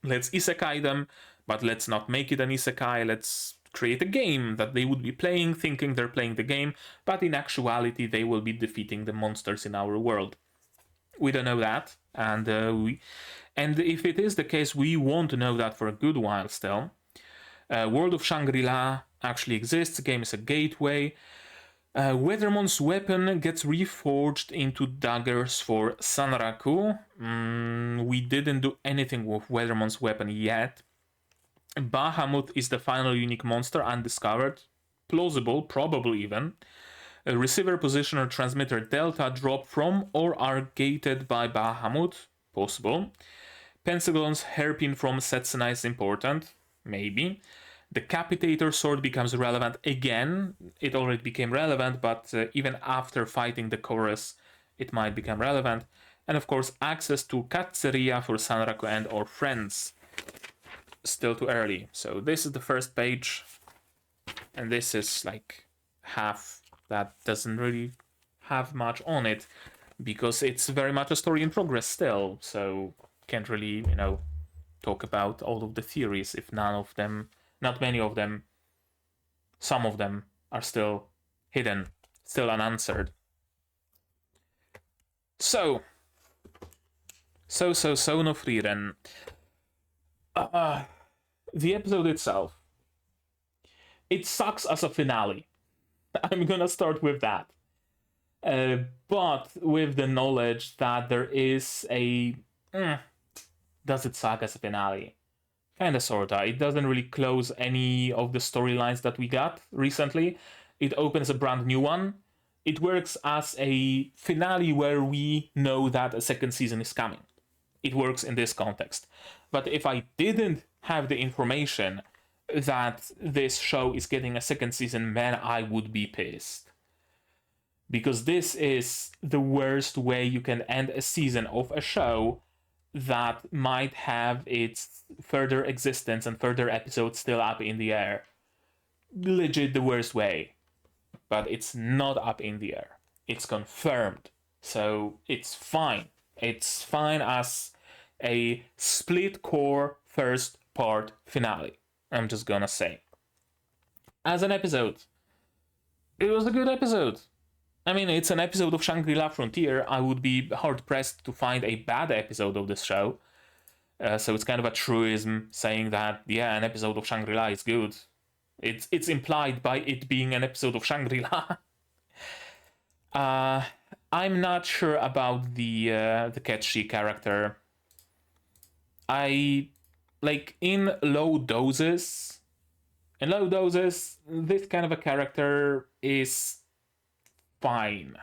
Let's isekai them, but let's not make it an isekai. Let's create a game that they would be playing, thinking they're playing the game, but in actuality they will be defeating the monsters in our world. We don't know that, and if it is the case, we won't know that for a good while still. World of Shangri-La actually exists. The game is a gateway. Weathermon's weapon gets reforged into daggers for Sanraku. We didn't do anything with Weathermon's weapon yet. Bahamut is the final unique monster undiscovered. Plausible, probable even. A receiver, positioner, transmitter, delta drop from or are gated by Bahamut. Possible. Pentagon's hairpin from Setsuna is important. Maybe. Decapitator sword becomes relevant again. It already became relevant, but even after fighting the chorus, it might become relevant. And of course, access to Katsuria for Sanraku and or friends. Still too early. So this is the first page, and this is like half that doesn't really have much on it because it's very much a story in progress still. So can't really, talk about all of the theories if none of them, not many of them, some of them are still hidden, still unanswered. So no Frieren. The episode itself. It sucks as a finale. I'm gonna start with that. But with the knowledge that there is a... does it suck as a finale? Kinda sorta. It doesn't really close any of the storylines that we got recently. It opens a brand new one. It works as a finale where we know that a second season is coming. It works in this context. But if I didn't have the information that this show is getting a second season, man, I would be pissed. Because this is the worst way you can end a season of a show that might have its further existence and further episodes still up in the air. Legit the worst way. But it's not up in the air. It's confirmed. So it's fine. It's fine as a split core first part finale. I'm just gonna say. As an episode, it was a good episode. I mean, it's an episode of Shangri-La Frontier. I would be hard-pressed to find a bad episode of this show. So it's kind of a truism saying that, yeah, an episode of Shangri-La is good. It's implied by it being an episode of Shangri-La. I'm not sure about the Ketchi character. In low doses, this kind of a character is fine.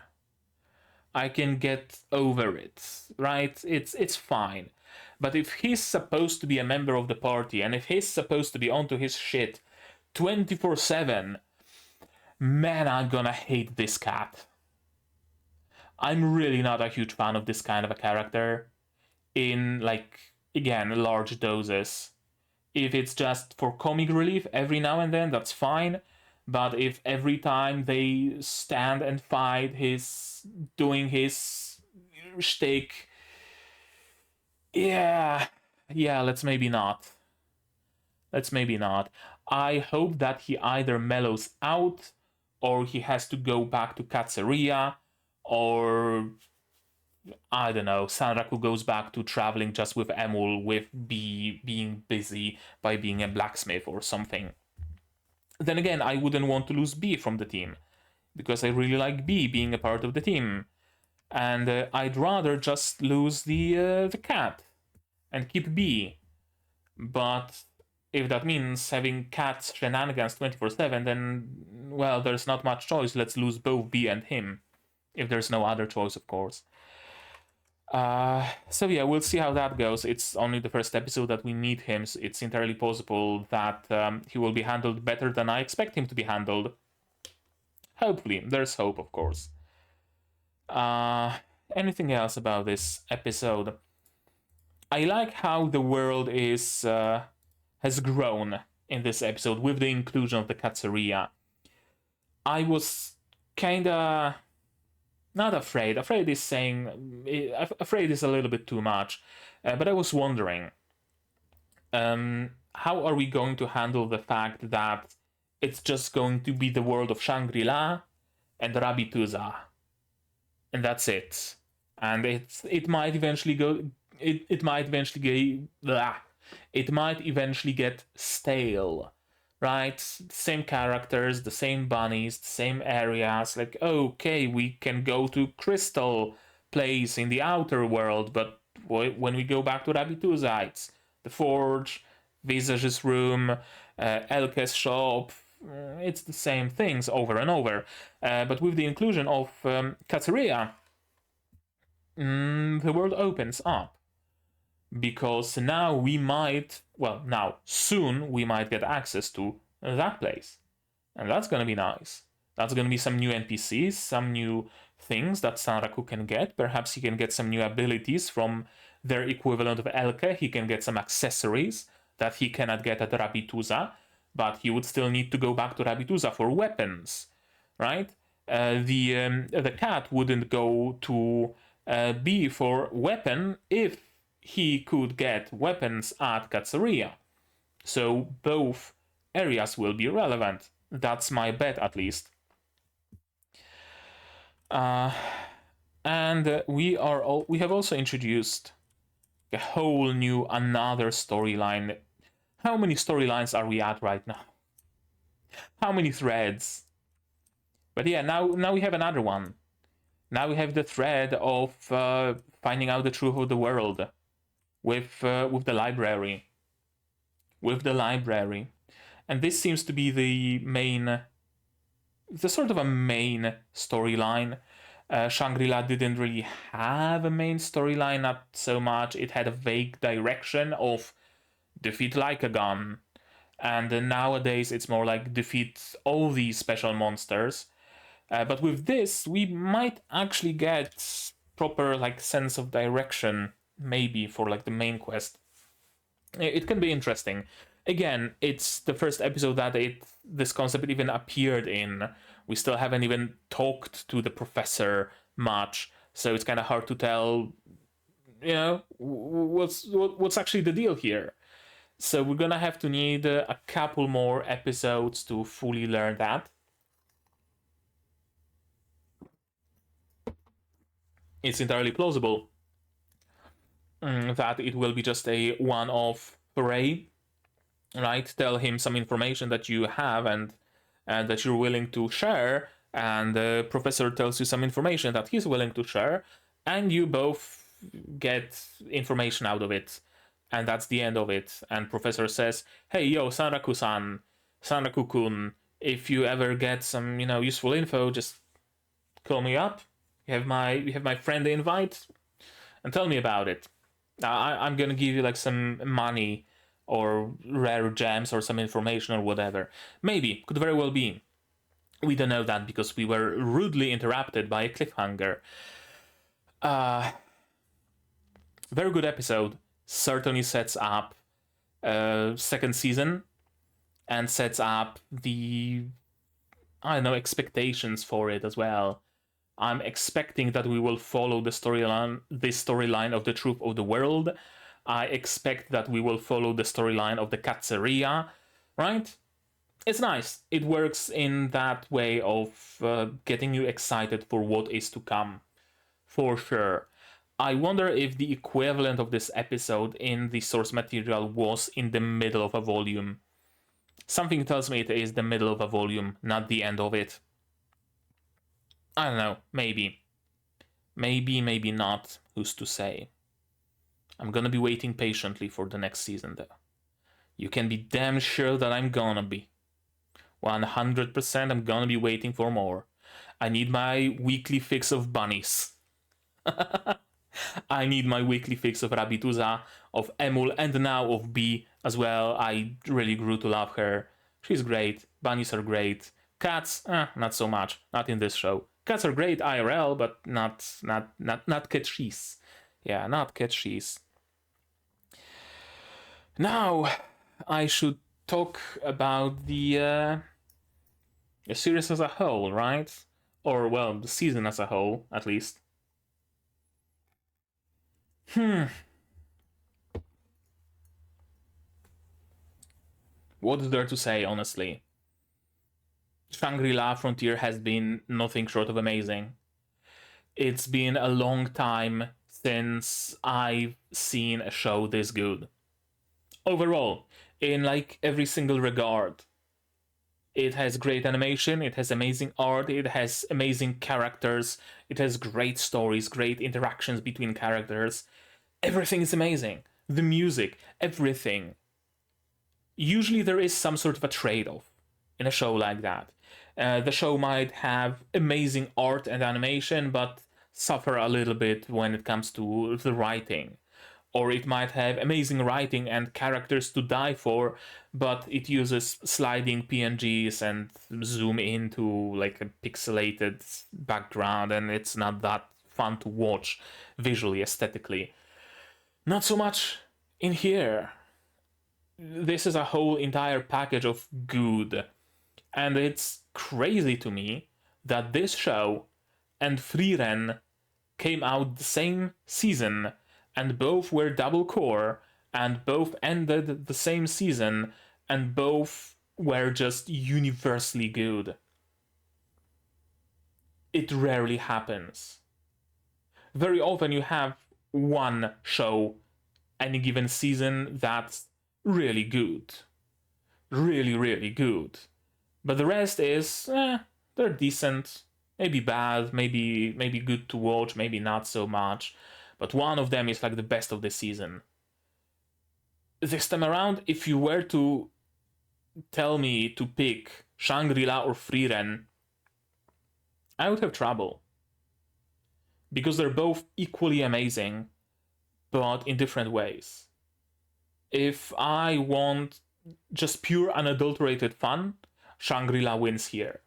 I can get over it, right? It's fine. But if he's supposed to be a member of the party, and if he's supposed to be onto his shit 24/7, Man, I'm gonna hate this cat. I'm really not a huge fan of this kind of a character in, like, again, large doses. If it's just for comic relief every now and then, that's fine. But if every time they stand and fight, he's doing his shtick, yeah, let's maybe not. Let's maybe not. I hope that he either mellows out, or he has to go back to Katsuria, or I don't know, Sanraku goes back to traveling just with Emul, with B being busy by being a blacksmith or something. Then again, I wouldn't want to lose B from the team, because I really like B being a part of the team. And I'd rather just lose the cat and keep B. But if that means having cat's shenanigans 24/7, then, well, there's not much choice. Let's lose both B and him. If there's no other choice, of course. So yeah, we'll see how that goes. It's only the first episode that we meet him, so it's entirely possible that he will be handled better than I expect him to be handled. Hopefully, there's hope, of course. Anything else about this episode? I like how the world is has grown in this episode with the inclusion of the Katsuria. I was kinda not afraid. Afraid is saying... Afraid is a little bit too much. But I was wondering, how are we going to handle the fact that it's just going to be the world of Shangri-La and Rabituza, and that's it. And it might eventually go... It might eventually get stale, right? Same characters, the same bunnies, the same areas. Like, okay, we can go to Crystal Place in the outer world, but when we go back to Rabituza, it's the Forge, Visage's room, Elke's shop. It's the same things over and over. But with the inclusion of Katsuria, the world opens up. Because now we might, well, now, soon we might get access to that place. And that's gonna be nice. That's gonna be some new NPCs, some new things that Sanraku can get. Perhaps he can get some new abilities from their equivalent of Elke. He can get some accessories that he cannot get at Rabituza, but he would still need to go back to Rabituza for weapons, right? The cat wouldn't go to B for weapon if he could get weapons at Katsuria. So both areas will be relevant. That's my bet, at least. And we have also introduced a whole new another storyline. How many storylines are we at right now? How many threads? But yeah, now we have another one. Now we have the thread of finding out the truth of the world with the library. And this seems to be the sort of a main storyline. Shangri-La didn't really have a main storyline, not so much. It had a vague direction of defeat Lycagon, and nowadays it's more like defeat all these special monsters. But with this, we might actually get proper like sense of direction, maybe, for like the main quest. It can be interesting. Again, it's the first episode that this concept even appeared in. We still haven't even talked to the professor much, so it's kind of hard to tell, you know, what's actually the deal here. So we're gonna have to need a couple more episodes to fully learn that. It's entirely plausible that it will be just a one-off foray, right? Tell him some information that you have and that you're willing to share, and the professor tells you some information that he's willing to share, and you both get information out of it, and that's the end of it. And professor says, hey, yo, Sanraku-kun, if you ever get some, useful info, just call me up. You have my friend invite, and tell me about it. I'm gonna give you like some money or rare gems or some information or whatever. Maybe, could very well be. We don't know that because we were rudely interrupted by a cliffhanger. Very good episode. Certainly sets up second season and sets up the, I don't know, expectations for it as well. I'm expecting that we will follow the storyline of the Truth of the World. I expect that we will follow the storyline of the Katseria, right? It's nice. It works in that way of getting you excited for what is to come, for sure. I wonder if the equivalent of this episode in the source material was in the middle of a volume. Something tells me it is the middle of a volume, not the end of it. I don't know, maybe. Maybe not, who's to say. I'm gonna be waiting patiently for the next season though. You can be damn sure that I'm gonna be. 100% I'm gonna be waiting for more. I need my weekly fix of bunnies. I need my weekly fix of Rabituza, of Emul, and now of Bee as well. I really grew to love her. She's great. Bunnies are great. Cats, not so much. Not in this show. Cats are great IRL, but not cat cheese. Yeah, not cat cheese. Now, I should talk about the series as a whole, right? Or, well, the season as a whole, at least. What is there to say, honestly? Shangri-La Frontier has been nothing short of amazing. It's been a long time since I've seen a show this good. Overall, in like every single regard. It has great animation, it has amazing art, it has amazing characters, it has great stories, great interactions between characters. Everything is amazing. The music, everything. Usually there is some sort of a trade-off in a show like that. The show might have amazing art and animation, but suffer a little bit when it comes to the writing. Or it might have amazing writing and characters to die for, but it uses sliding PNGs and zoom into like a pixelated background, and it's not that fun to watch visually, aesthetically. Not so much in here. This is a whole entire package of good. And it's crazy to me that this show and Frieren came out the same season, and both were double core, and both ended the same season, and both were just universally good. It rarely happens. Very often you have one show any given season that's really good. Really, really good. But the rest is, they're decent. Maybe bad, maybe good to watch, maybe not so much. But one of them is like the best of the season. This time around, if you were to tell me to pick Shangri-La or Frieren, I would have trouble. Because they're both equally amazing, but in different ways. If I want just pure unadulterated fun, Shangri-La wins here.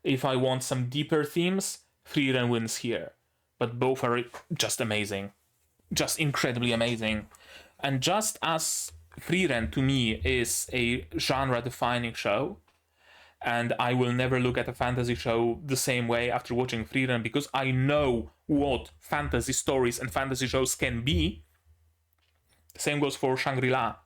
If I want some deeper themes, Frieren wins here. But both are just amazing. Just incredibly amazing. And just as Frieren to me is a genre-defining show, and I will never look at a fantasy show the same way after watching Frieren, because I know what fantasy stories and fantasy shows can be. The same goes for Shangri-La.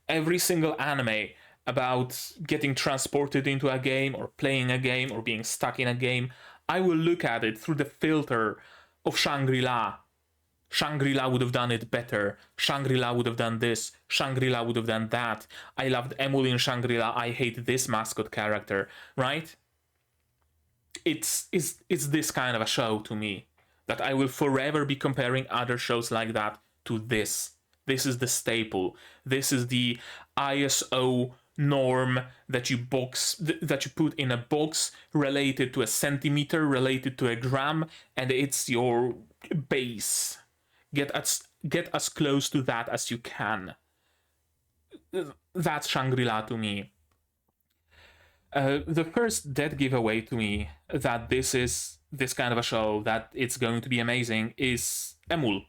Every single anime about getting transported into a game or playing a game or being stuck in a game, I will look at it through the filter of Shangri-La. Shangri-La would have done it better. Shangri-La would have done this. Shangri-La would have done that. I loved Emily in Shangri-La. I hate this mascot character, right? It's this kind of a show to me that I will forever be comparing other shows like that to this. This is the staple. This is the ISO norm that you put in a box related to a centimeter, related to a gram, and it's your base. Get as close to that as you can. That's Shangri-La to me. The first dead giveaway to me that this is this kind of a show, that it's going to be amazing, is Emul.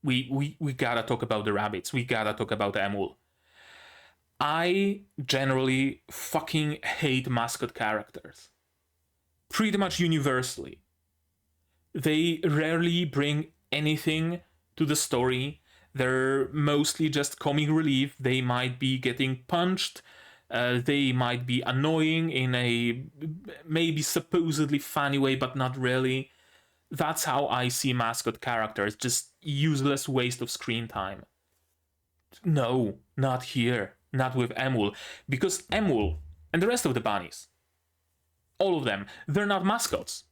We gotta talk about the rabbits. We gotta talk about Emul. I generally fucking hate mascot characters. Pretty much universally. They rarely bring anything to the story. They're mostly just comic relief. They might be getting punched. They might be annoying in a maybe supposedly funny way, but not really. That's how I see mascot characters. Just useless waste of screen time. No, not here. Not with Emul. Because Emul and the rest of the bunnies, all of them, they're not mascots.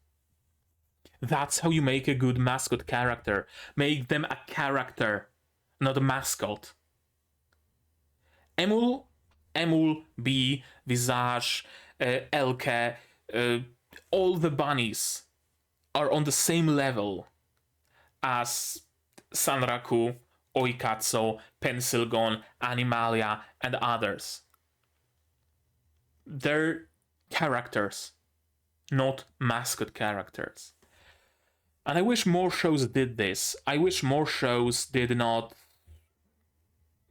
That's how you make a good mascot character. Make them a character, not a mascot. Emul, Bee, Visage, Elke, all the bunnies are on the same level as Sanraku, Oikatsu, Pensilgon, Animalia, and others. They're characters, not mascot characters. And I wish more shows did this. I wish more shows did not,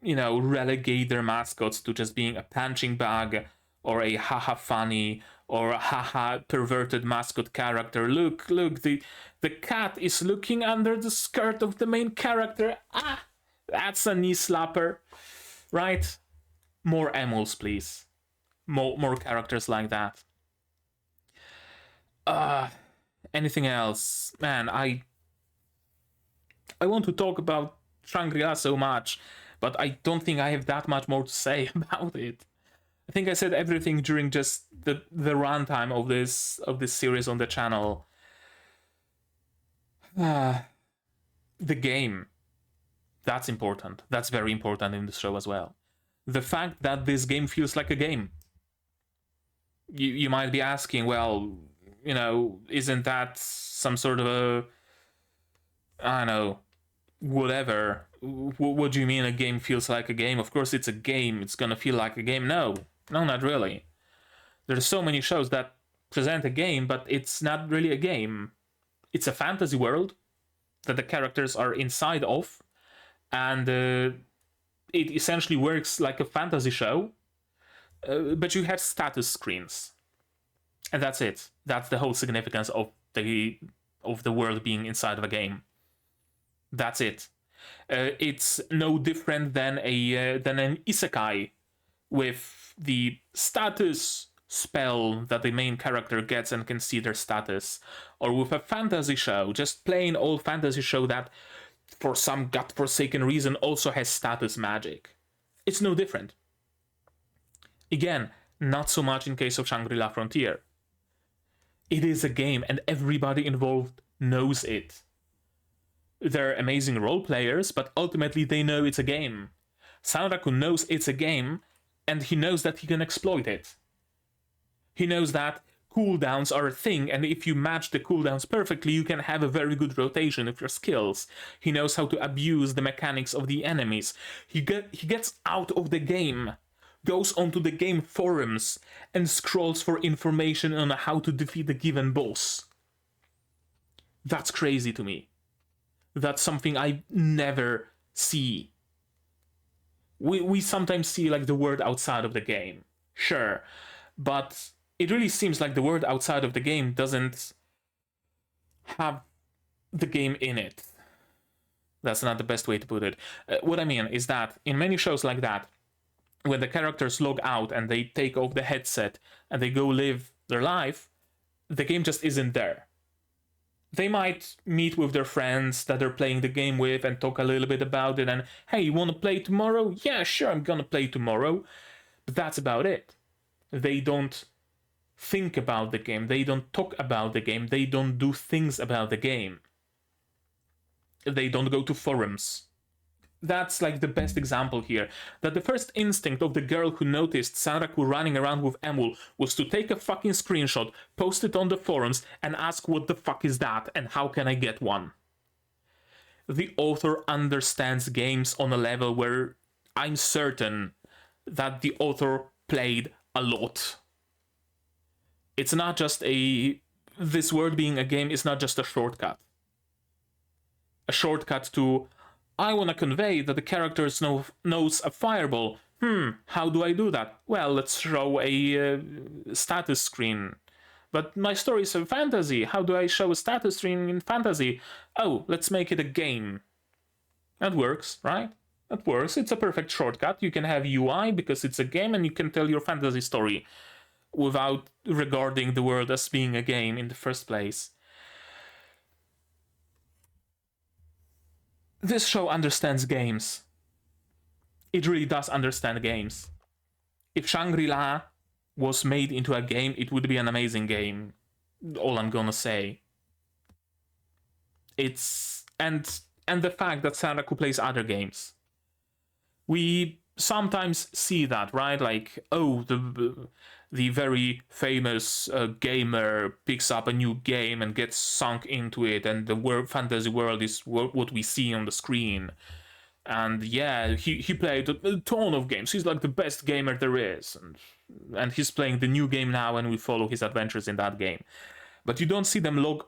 relegate their mascots to just being a punching bag or a haha funny or a haha perverted mascot character. Look, the cat is looking under the skirt of the main character. Ah, that's a knee slapper, right? More Emuls, please. More characters like that. Anything else? Man, I want to talk about Shangri-La so much, but I don't think I have that much more to say about it. I think I said everything during just the runtime of this series on the channel. The game. That's important. That's very important in the show as well. The fact that this game feels like a game. You might be asking, well, isn't that some sort of a, I don't know, whatever. What do you mean a game feels like a game? Of course it's a game. It's gonna feel like a game. No, not really. There's so many shows that present a game, but it's not really a game. It's a fantasy world that the characters are inside of, and it essentially works like a fantasy show, but you have status screens. And that's it. That's the whole significance of the world being inside of a game. That's it. It's no different than an isekai with the status spell that the main character gets and can see their status, or with a fantasy show, just plain old fantasy show that for some godforsaken reason also has status magic. It's no different. Again, not so much in case of Shangri-La Frontier. It is a game and everybody involved knows it. They're amazing role players, but ultimately they know it's a game. Sanraku knows it's a game, and he knows that he can exploit it. He knows that cooldowns are a thing, and if you match the cooldowns perfectly, you can have a very good rotation of your skills. He knows how to abuse the mechanics of the enemies. He gets out of the game, goes onto the game forums, and scrolls for information on how to defeat a given boss. That's crazy to me. That's something I never see. We sometimes see like the world outside of the game, sure, but it really seems like the world outside of the game doesn't have the game in it. That's not the best way to put it. What I mean is that in many shows like that, when the characters log out and they take off the headset and they go live their life, the game just isn't there. They might meet with their friends that they're playing the game with and talk a little bit about it and, hey, you want to play tomorrow? Yeah, sure, I'm gonna play tomorrow. But that's about it. They don't think about the game. They don't talk about the game. They don't do things about the game. They don't go to forums. That's like the best example here. That the first instinct of the girl who noticed Sanraku running around with Emul was to take a fucking screenshot, post it on the forums, and ask what the fuck is that and how can I get one. The author understands games on a level where I'm certain that the author played a lot It's not just this world being a game is not just a shortcut. A shortcut to, I want to convey that the characters knows a fireball. How do I do that? Well, let's show a status screen. But my story is a fantasy. How do I show a status screen in fantasy? Oh, let's make it a game. That works, right? That works. It's a perfect shortcut. You can have UI because it's a game and you can tell your fantasy story without regarding the world as being a game in the first place. This show understands games. It really does understand games. If Shangri-La was made into a game, it would be an amazing game. All I'm gonna say. It's and the fact that Saraku plays other games. We sometimes see that, right? Like, oh, the very famous gamer picks up a new game and gets sunk into it, and the fantasy world is what we see on the screen. And yeah, he played a ton of games. He's like the best gamer there is, and he's playing the new game now, and we follow his adventures in that game. But you don't see them log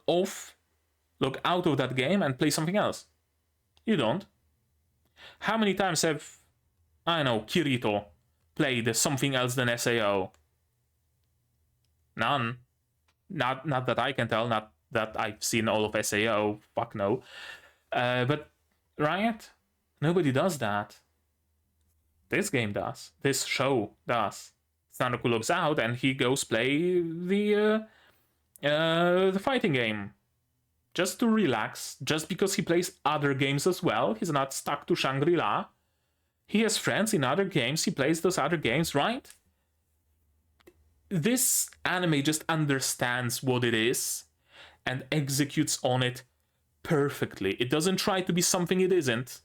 out of that game and play something else. You don't. How many times have, I don't know, Kirito played something else than SAO? None. Not that I can tell, not that I've seen all of SAO, fuck no. But, right? Nobody does that. This game does. This show does. Sanaku logs out and he goes play the fighting game. Just to relax, just because he plays other games as well. He's not stuck to Shangri-La. He has friends in other games, he plays those other games, right? This anime just understands what it is and executes on it perfectly. It doesn't try to be something it isn't.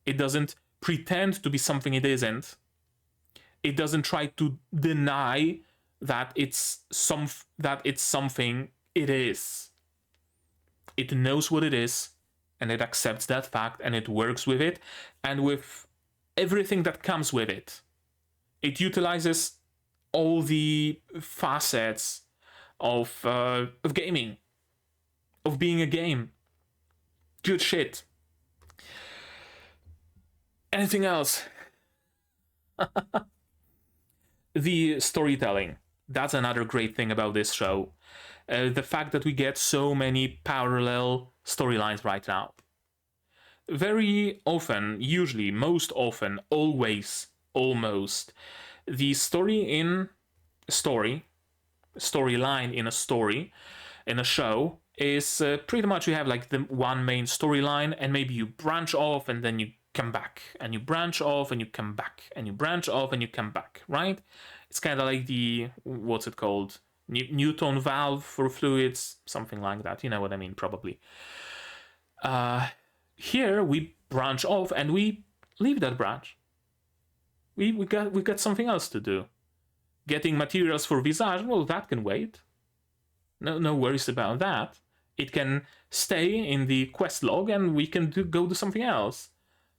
It doesn't pretend to be something it isn't. It doesn't try to deny that it's something it is. It knows what it is, and it accepts that fact, and it works with it, and with everything that comes with it. It utilizes all the facets of gaming, of being a game. Good shit. Anything else? The storytelling. That's another great thing about this show. The fact that we get so many parallel storylines right now. Very often, usually, most often, always, almost, the storyline in a story, in a show, is pretty much you have like the one main storyline, and maybe you branch off and then you come back, and you branch off and you come back, and you branch off and you come back, right? It's kind of like the, what's it called? Newton valve for fluids, something like that. You know what I mean, probably. Here we branch off and we leave that branch. We got something else to do. Getting materials for Visage, well, that can wait. No worries about that. It can stay in the quest log and we can go do something else.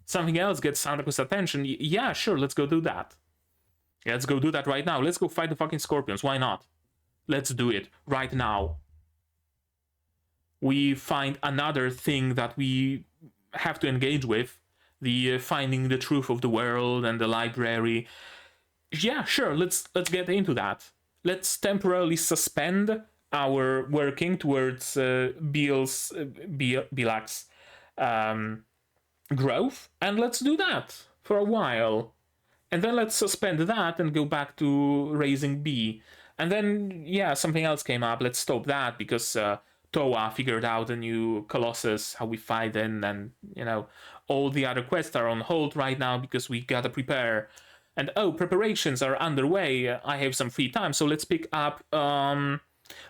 Something else gets Sanaku's attention. Yeah, sure, let's go do that. Yeah, let's go do that right now. Let's go fight the fucking scorpions. Why not? Let's do it right now. We find another thing that we have to engage with. The finding the truth of the world and the library. Yeah, sure, let's get into that. Let's temporarily suspend our working towards Bilak's growth, and let's do that for a while. And then let's suspend that and go back to raising B. And then, yeah, something else came up. Let's stop that because Towa figured out a new Colossus, how we fight in, and, you know, all the other quests are on hold right now because we gotta prepare. And, oh, preparations are underway. I have some free time, so let's pick up,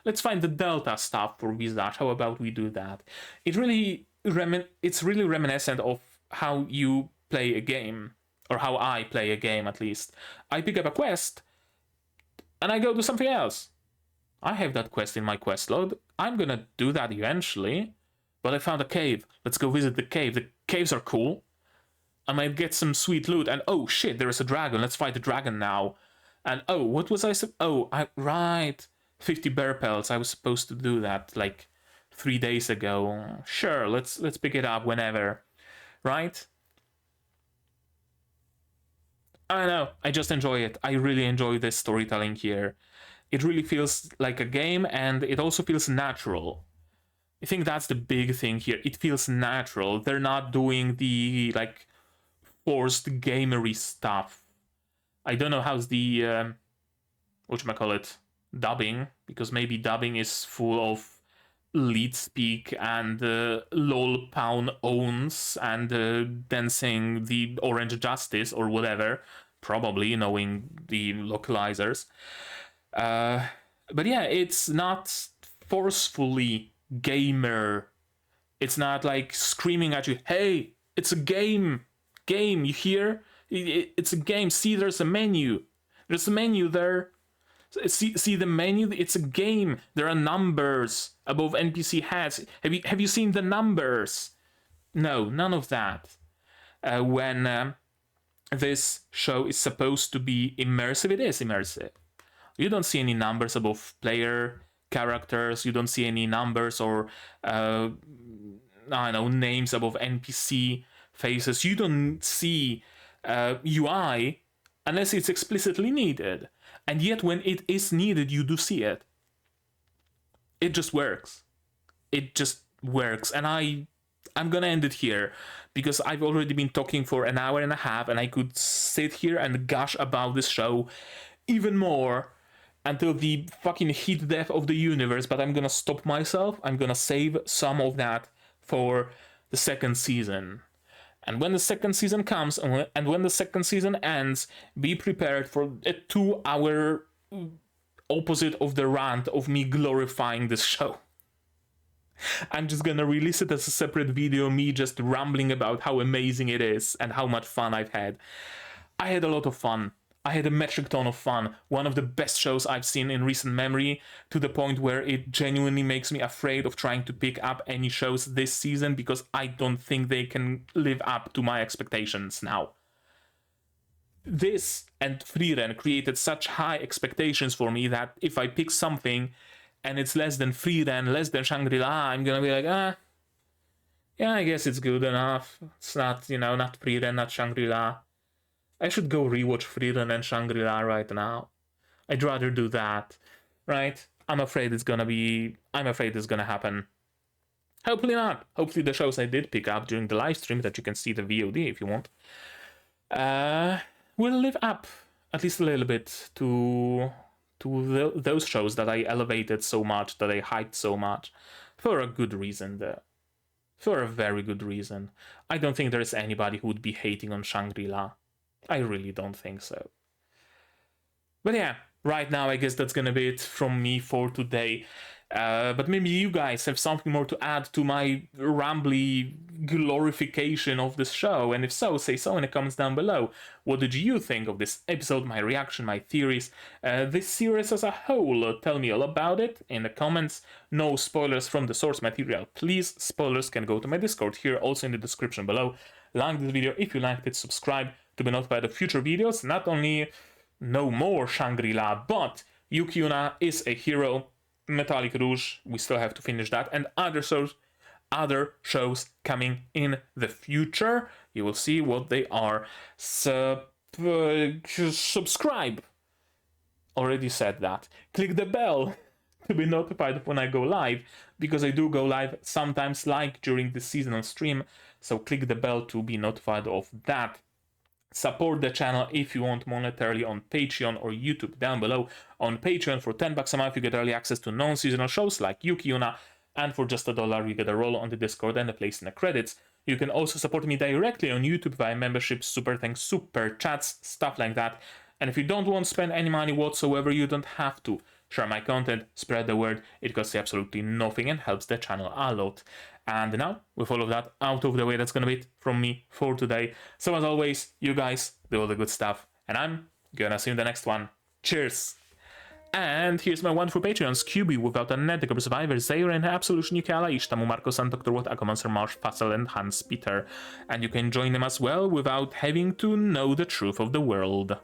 let's find the Delta stuff for Visage. How about we do that? It's really reminiscent of how you play a game, or how I play a game, at least. I pick up a quest, and I go do something else. I have that quest in my quest log. I'm gonna do that eventually. But I found a cave. Let's go visit the cave. The caves are cool. I might get some sweet loot. And oh shit, there is a dragon. Let's fight the dragon now. And oh, what was I... right. 50 bear pelts. I was supposed to do that like 3 days ago. Sure, let's pick it up whenever, right? I don't know, I just enjoy it. I really enjoy this storytelling here. It really feels like a game, and it also feels natural. I think that's the big thing here. It feels natural. They're not doing the like forced gamery stuff. I don't know how's the whatchamacallit, dubbing, because maybe dubbing is full of lead speak and lol pound owns and then saying the Orange Justice or whatever, probably knowing the localizers. But yeah, it's not forcefully gamer. It's not like screaming at you, hey, it's a game, you hear? It's a game. See, there's a menu. There's a menu there. See the menu? It's a game. There are numbers above NPC heads. Have you seen the numbers? No, none of that. When this show is supposed to be immersive, it is immersive. You don't see any numbers above player characters. You don't see any numbers or I don't know, names above NPC faces. You don't see UI unless it's explicitly needed. And yet when it is needed, you do see it. It just works. It just works. And I'm gonna end it here because I've already been talking for an hour and a half, and I could sit here and gush about this show even more until the fucking heat death of the universe, but I'm gonna stop myself. I'm gonna save some of that for the second season. And when the second season comes, and when the second season ends, be prepared for a 2-hour opposite of the rant of me glorifying this show. I'm just gonna release it as a separate video, me just rambling about how amazing it is and how much fun I've had. I had a lot of fun. I had a metric ton of fun. One of the best shows I've seen in recent memory, to the point where it genuinely makes me afraid of trying to pick up any shows this season because I don't think they can live up to my expectations now. This and Frieren created such high expectations for me that if I pick something and it's less than Frieren, less than Shangri-La, I'm gonna be like, yeah, I guess it's good enough. It's not, not Frieren, not Shangri-La. I should go rewatch Frieren and Shangri-La right now. I'd rather do that, right? I'm afraid it's gonna happen. Hopefully not. Hopefully the shows I did pick up during the live stream that you can see the VOD if you want, will live up at least a little bit to those shows that I elevated so much, that I hyped so much, for a good reason though. For a very good reason. I don't think there's anybody who would be hating on Shangri-La. I really don't think so. But yeah, right now I guess that's gonna be it from me for today. But maybe you guys have something more to add to my rambly glorification of this show, and if so, say so in the comments down below. What did you think of this episode, my reaction, my theories, this series as a whole? Tell me all about it in the comments. No spoilers from the source material, please. Spoilers can go to my Discord here, also in the description below. Like this video if you liked it, subscribe to be notified of future videos. Not only no more Shangri-La, but Yuki Yuna is a hero. Metallic Rouge, we still have to finish that, and other shows coming in the future. You will see what they are. Subscribe. Already said that. Click the bell to be notified when I go live, because I do go live sometimes, like during the seasonal stream, so click the bell to be notified of that. Support the channel if you want monetarily on Patreon or YouTube down below. On Patreon for $10 a month you get early access to non-seasonal shows like Yuki Yuna, and for just $1 you get a role on the Discord and a place in the credits. You can also support me directly on YouTube via memberships, super thanks, super chats, stuff like that. And if you don't want to spend any money whatsoever, you don't have to. Share my content, spread the word, it costs you absolutely nothing and helps the channel a lot. And now, with all of that out of the way, that's gonna be it from me for today. So as always, you guys do all the good stuff, and I'm gonna see you in the next one. Cheers! And here's my wonderful Patreons: QB, Without a Net, The Survivor, Zayren, Absolution, Nikala, Ishtamu, Marcos, and Dr. Watt, Akomonster, Marsh, Fassel, and Hans Peter. And you can join them as well without having to know the truth of the world.